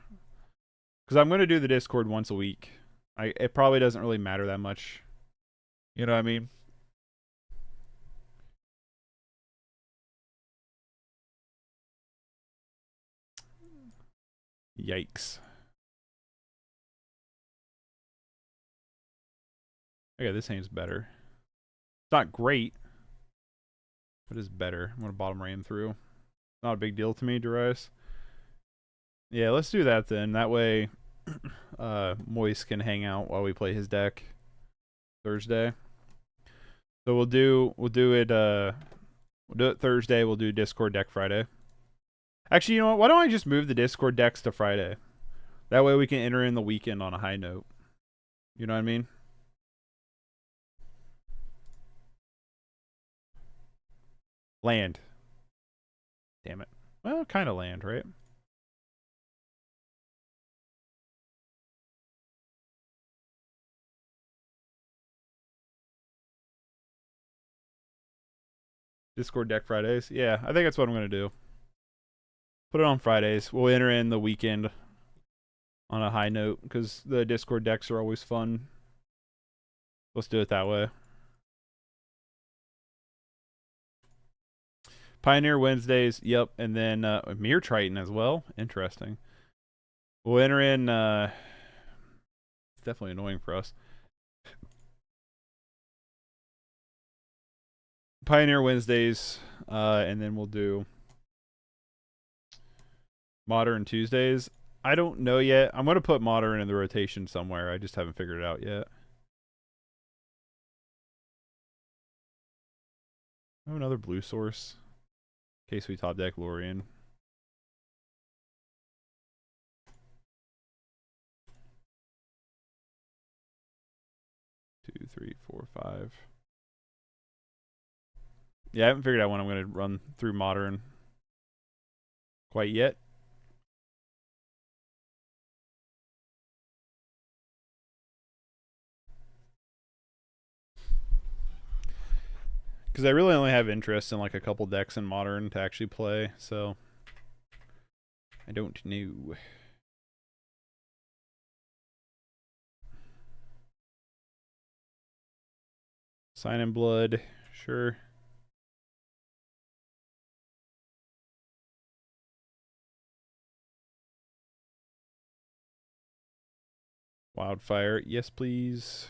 Because I'm going to do the Discord once a week. It probably doesn't really matter that much. You know what I mean? Yikes. Okay, this hand's better. It's not great, but it's better. I'm going to bottom ram through. Not a big deal to me, Darius. Yeah, let's do that then. That way, Moist can hang out while we play his deck Thursday. So we'll do it Thursday. We'll do Discord deck Friday. Actually, you know what? Why don't I just move the Discord decks to Friday? That way we can enter in the weekend on a high note. You know what I mean? Land. Damn it. Well, kind of land, right? Discord deck Fridays. Yeah, I think that's what I'm going to do. Put it on Fridays. We'll enter in the weekend on a high note because the Discord decks are always fun. Let's do it that way. Pioneer Wednesdays. Yep. And then Mirror Triton as well. Interesting. We'll enter in... it's definitely annoying for us. Pioneer Wednesdays. And then we'll do... Modern Tuesdays. I don't know yet. I'm going to put Modern in the rotation somewhere. I just haven't figured it out yet. Oh, another blue source. In case we top deck Lorien. Two, three, four, five. Yeah, I haven't figured out when I'm going to run through Modern quite yet. Because I really only have interest in like a couple decks in Modern to actually play, so I don't know. Sign in Blood, sure. Wildfire, yes please.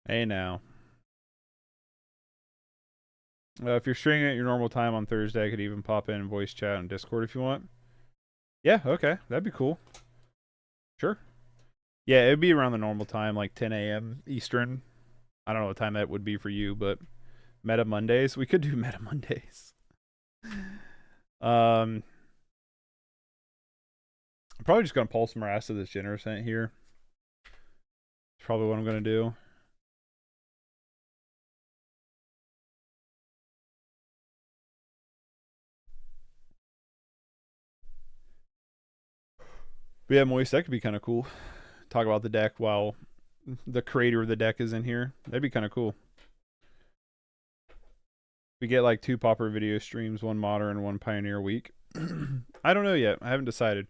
Hey now. If you're streaming at your normal time on Thursday, I could even pop in and voice chat on Discord if you want. Yeah, okay. That'd be cool. Sure. Yeah, it'd be around the normal time, like 10 a.m. Eastern. I don't know what time that would be for you, but Meta Mondays. We could do Meta Mondays. I'm probably just going to pull some Rasta this Generosant here. That's probably what I'm going to do. But yeah, Moist, that could be kind of cool. Talk about the deck while the creator of the deck is in here. That'd be kind of cool. We get like 2 Pauper video streams, 1 Modern, 1 Pioneer a week. I don't know yet. I haven't decided.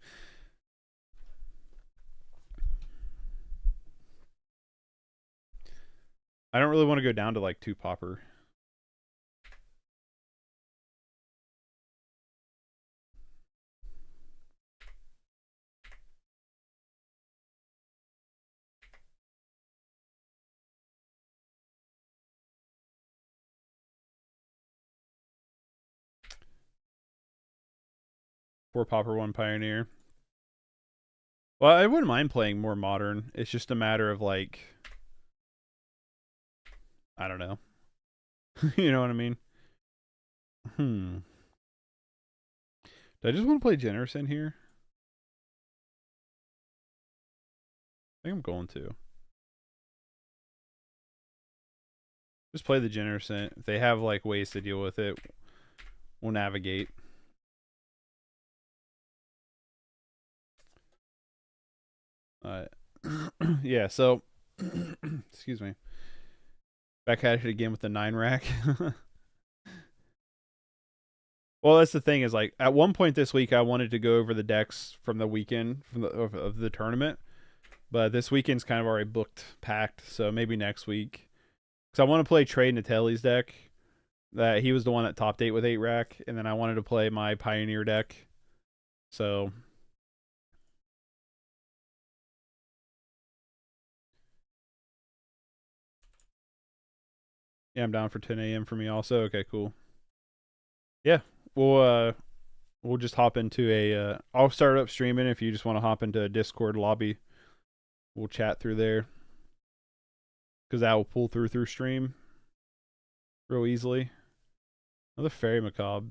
I don't really want to go down to like 2 Pauper. 4 Pauper, 1 Pioneer. Well, I wouldn't mind playing more modern. It's just a matter of like, I don't know. You know what I mean? Do I just want to play generous in here? I think I'm going to. Just play the generous in. If they have like ways to deal with it, we'll navigate. Yeah, so excuse me. Back at it again with the 9 rack. Well, that's the thing is like at one point this week I wanted to go over the decks from the weekend of the tournament, but this weekend's kind of already booked packed, so maybe next week. Because I want to play Trey Natelli's deck. That he was the one that topped 8 with 8 rack, and then I wanted to play my Pioneer deck. So yeah, I'm down for 10 a.m. for me also. Okay, cool. Yeah, we'll just hop into a. I'll start up streaming if you just want to hop into a Discord lobby. We'll chat through there because that will pull through stream real easily. Another Fairy Macabre.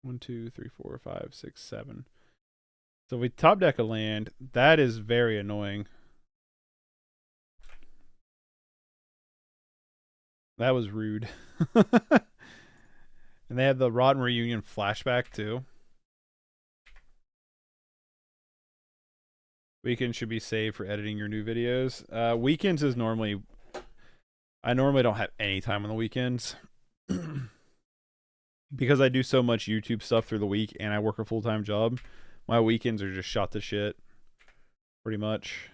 1, 2, 3, 4, 5, 6, 7. So we top deck a land. That is very annoying. That was rude. And they had the Rotten Reunion flashback too. Weekends should be saved for editing your new videos. Weekends is normally... I normally don't have any time on the weekends. Because I do so much YouTube stuff through the week and I work a full-time job, my weekends are just shot to shit. Pretty much.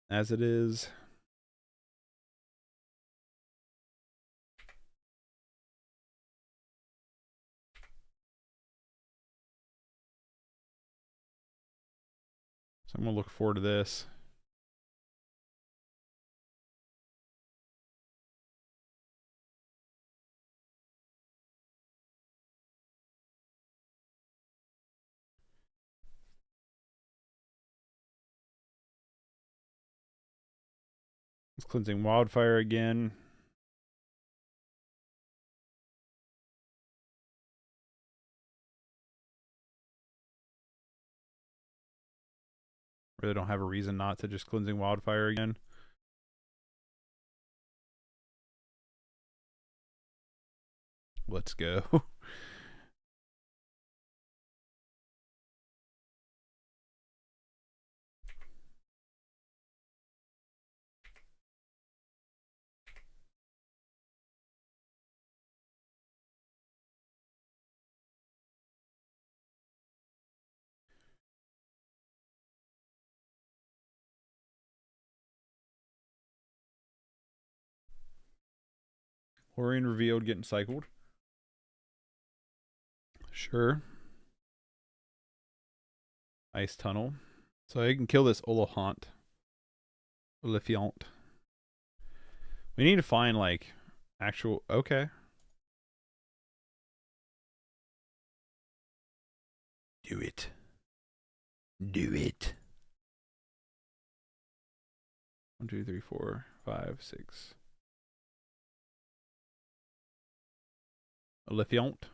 As it is. So I'm going to look forward to this. It's cleansing Wildfire again. Really don't have a reason not to just cleansing Wildfire again. Let's go. Orion revealed getting cycled. Sure. Ice Tunnel. So I can kill this Olifant. We need to find like actual... Okay. Do it. Do it. 1, 2, 3, 4, 5, 6. Olifant.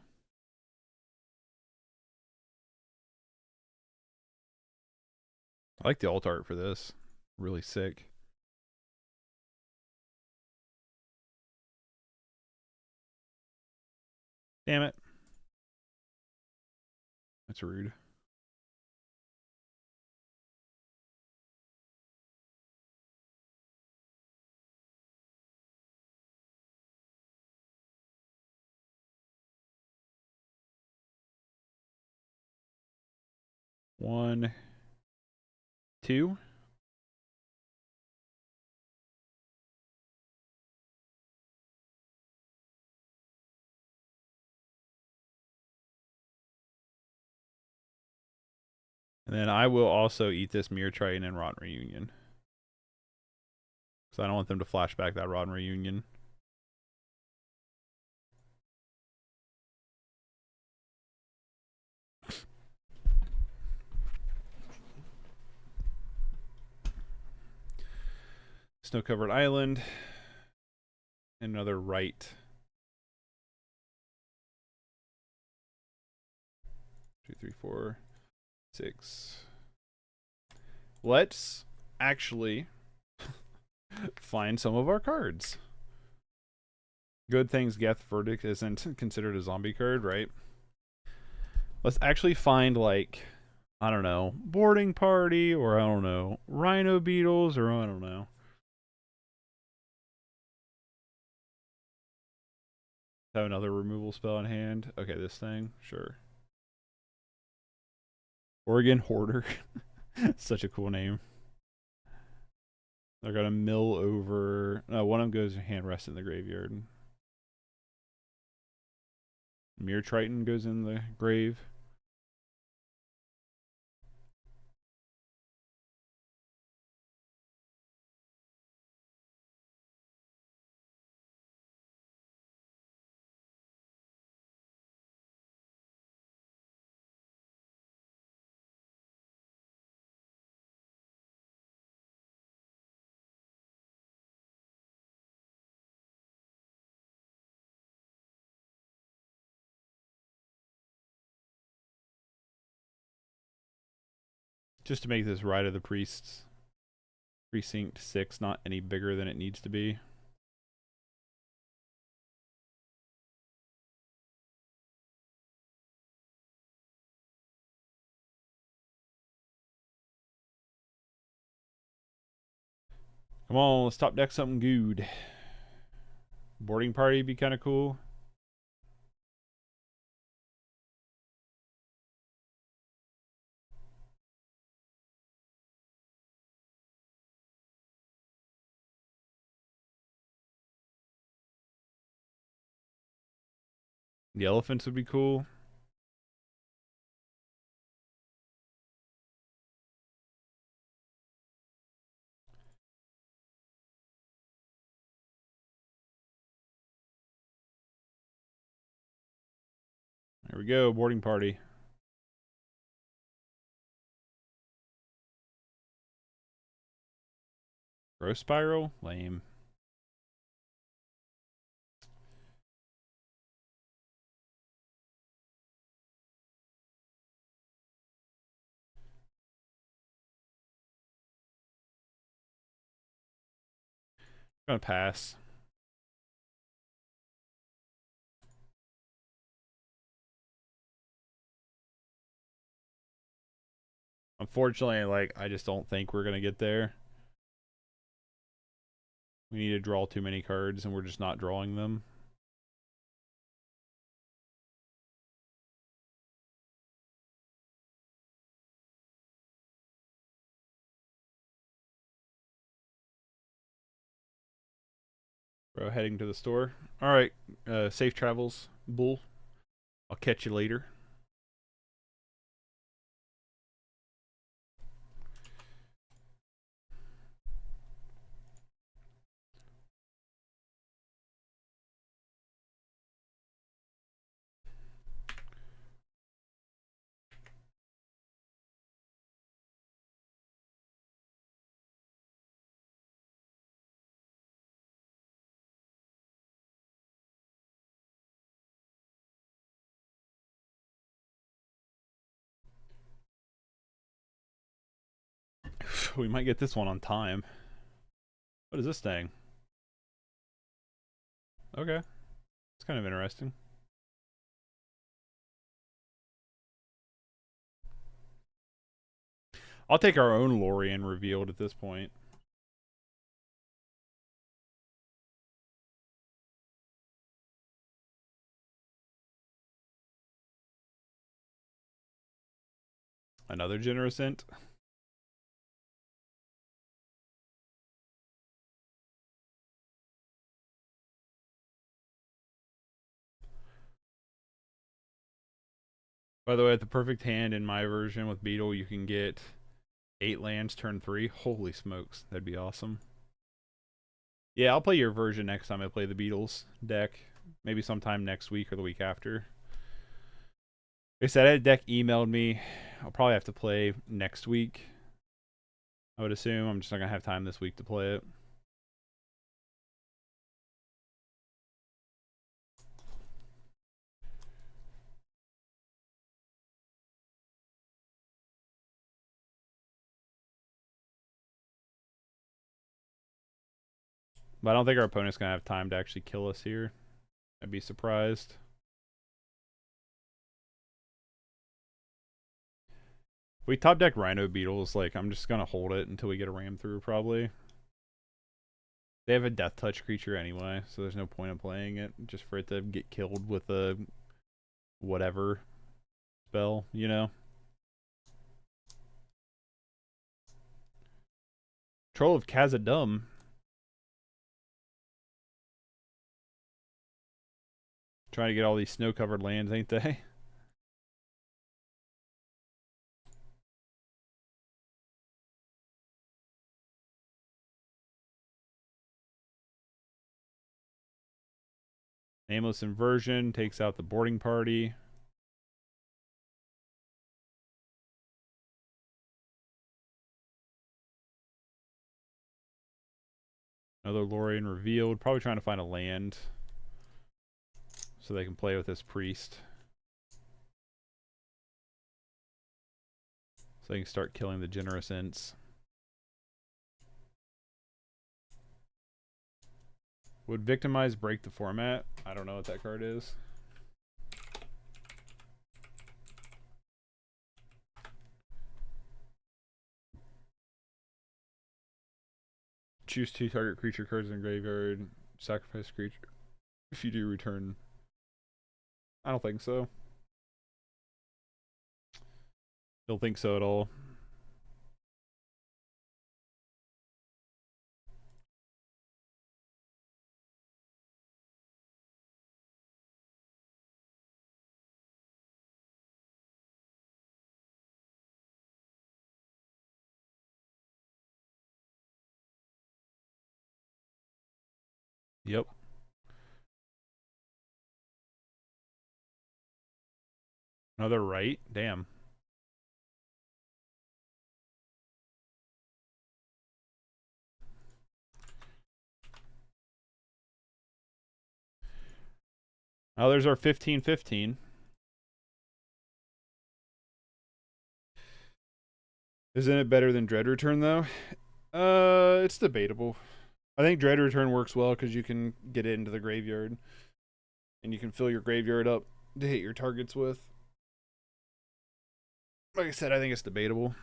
I like the alt art for this. Really sick. Damn it. That's rude. One, two. And then I will also eat this Mirror Triton and Rotten Reunion. Because I don't want them to flash back that Rotten Reunion. Snow-covered island. Another right. 2, 3, 4, 6. Let's actually find some of our cards. Good things Geth Verdict isn't considered a zombie card, right? Let's actually find, like, I don't know, Boarding Party, or I don't know, Rhino Beetles, or I don't know. Have another removal spell in hand. Okay, this thing, sure. Oregon Hoarder. Such a cool name. They're gonna mill over. No, one of them goes hand rest in the graveyard. Mirror Triton goes in the grave. Just to make this Rite of the Priests Precinct 6 not any bigger than it needs to be. Come on, let's top deck something good. Boarding Party would be kind of cool. The elephants would be cool. There we go, Boarding Party. Growth Spiral? Lame. I'm gonna pass. Unfortunately, like, I just don't think we're gonna get there. We need to draw too many cards, and we're just not drawing them. Bro, heading to the store. Alright, safe travels, Bull. I'll catch you later. We might get this one on time. What is this thing? Okay. It's kind of interesting. I'll take our own Lorien revealed at this point. Another generous int. By the way, at the perfect hand in my version with Beetle, you can get 8 lands turn 3. Holy smokes, that'd be awesome. Yeah, I'll play your version next time I play the Beetles deck. Maybe sometime next week or the week after. They said a deck emailed me. I'll probably have to play next week, I would assume. I'm just not going to have time this week to play it. But I don't think our opponent's going to have time to actually kill us here. I'd be surprised. If we top deck Rhino Beetles, like, I'm just going to hold it until we get a ram through, probably. They have a death touch creature anyway, so there's no point in playing it, just for it to get killed with a whatever spell, you know? Troll of Khazad-dûm. Trying to get all these snow-covered lands, ain't they? Nameless Inversion takes out the boarding party. Another Lorien revealed. Probably trying to find a land so they can play with this priest. So they can start killing the generous ints. Would Victimize break the format? I don't know what that card is. Choose 2 target creature cards in the graveyard. Sacrifice creature. If you do, return. I don't think so. Don't think so at all. Yep. Another right? Damn. Oh, there's our 15-15. Isn't it better than Dread Return, though? It's debatable. I think Dread Return works well because you can get it into the graveyard. And you can fill your graveyard up to hit your targets with. Like I said, I think it's debatable.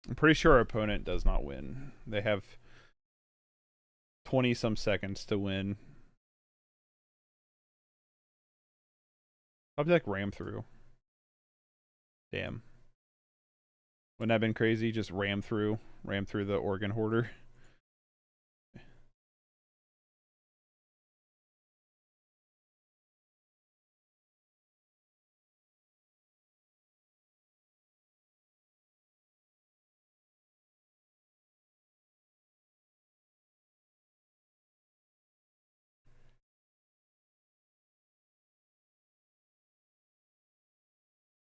I'm pretty sure our opponent does not win. They have 20-some seconds to win. I'll be like ram through. Damn. Wouldn't that have been crazy? Just ram through the Organ Hoarder.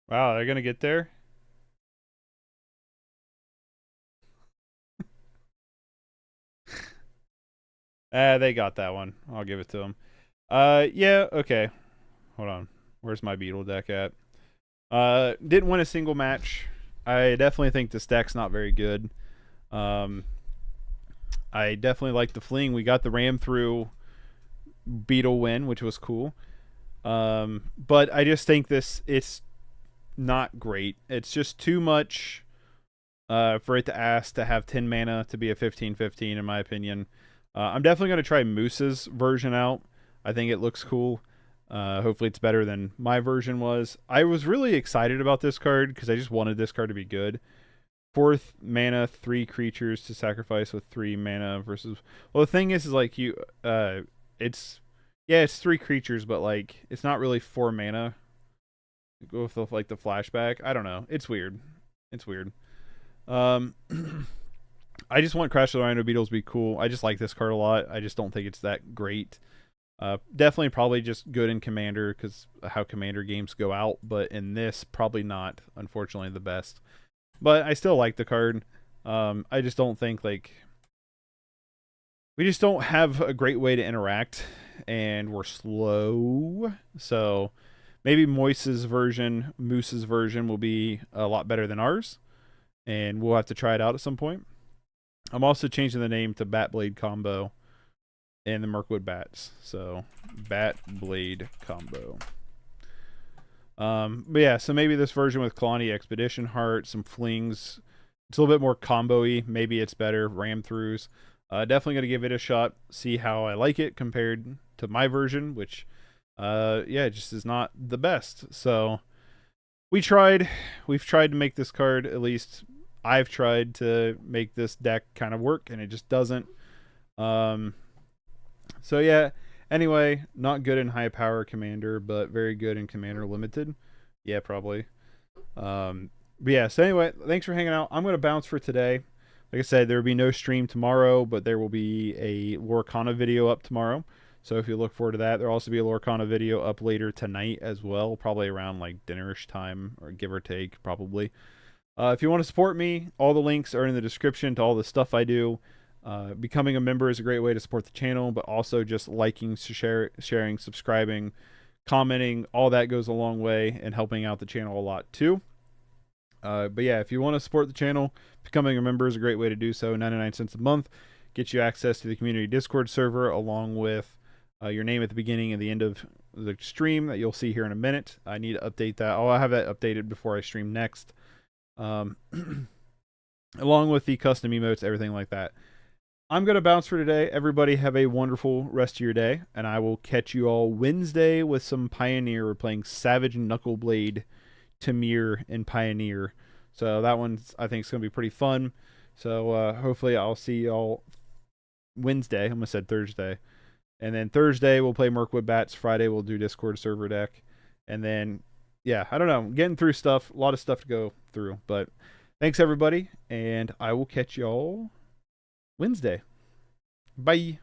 Wow, they're gonna get there? They got that one. I'll give it to them. Yeah, okay. Hold on. Where's my Beetle deck at? Didn't win a single match. I definitely think this deck's not very good. I definitely like the fling. We got the ram through Beetle win, which was cool. But I just think it's not great. It's just too much for it to ask to have 10 mana to be a 15-15 in my opinion. I'm definitely going to try Moose's version out. I think it looks cool. Hopefully it's better than my version was. I was really excited about this card because I just wanted this card to be good. 4th mana, 3 creatures to sacrifice with 3 mana versus. Well, the thing is like you, it's 3 creatures, but like it's not really 4 mana. Go with like the flashback. I don't know. It's weird. It's weird. I just want Crash of the Rhino Beetles to be cool. I just like this card a lot. I just don't think it's that great. Definitely probably just good in Commander because how Commander games go out, but in this probably not, unfortunately, the best. But I still like the card. I just don't think like we just don't have a great way to interact, and we're slow. So maybe Moose's version will be a lot better than ours, and we'll have to try it out at some point. I'm also changing the name to Bat-Blade Combo and the Mirkwood Bats. So Bat-Blade Combo. But yeah, so maybe this version with Kalani Expedition Heart, some flings. It's a little bit more combo-y. Maybe it's better. Ram throughs. Definitely going to give it a shot. See how I like it compared to my version, which, yeah, just is not the best. So we've tried to make this card, at least I've tried to make this deck kind of work, and it just doesn't. So yeah, anyway, not good in high power Commander, but very good in Commander Limited. Yeah, probably. But yeah, so anyway, thanks for hanging out. I'm going to bounce for today. Like I said, there will be no stream tomorrow, but there will be a Lorcana video up tomorrow. So if you look forward to that, there'll also be a Lorcana video up later tonight as well, probably around like dinnerish time, or give or take, probably. If you want to support me, all the links are in the description to all the stuff I do. Becoming a member is a great way to support the channel, but also just liking, sharing, subscribing, commenting, all that goes a long way and helping out the channel a lot too. But yeah, if you want to support the channel, becoming a member is a great way to do so. 99 cents a month gets you access to the community Discord server, along with your name at the beginning and the end of the stream that you'll see here in a minute. I need to update that. I'll have that updated before I stream next. Along with the custom emotes, everything like that. I'm going to bounce for today. Everybody have a wonderful rest of your day, and I will catch you all Wednesday with some Pioneer. We're playing Savage Knuckleblade Tamir and Pioneer. So that one's, I think, is going to be pretty fun. So hopefully I'll see y'all Wednesday. I almost said Thursday. And then Thursday we'll play Mirkwood Bats. Friday we'll do Discord server deck. And then, yeah, I don't know. I'm getting through stuff. A lot of stuff to go through. But thanks, everybody. And I will catch y'all Wednesday. Bye.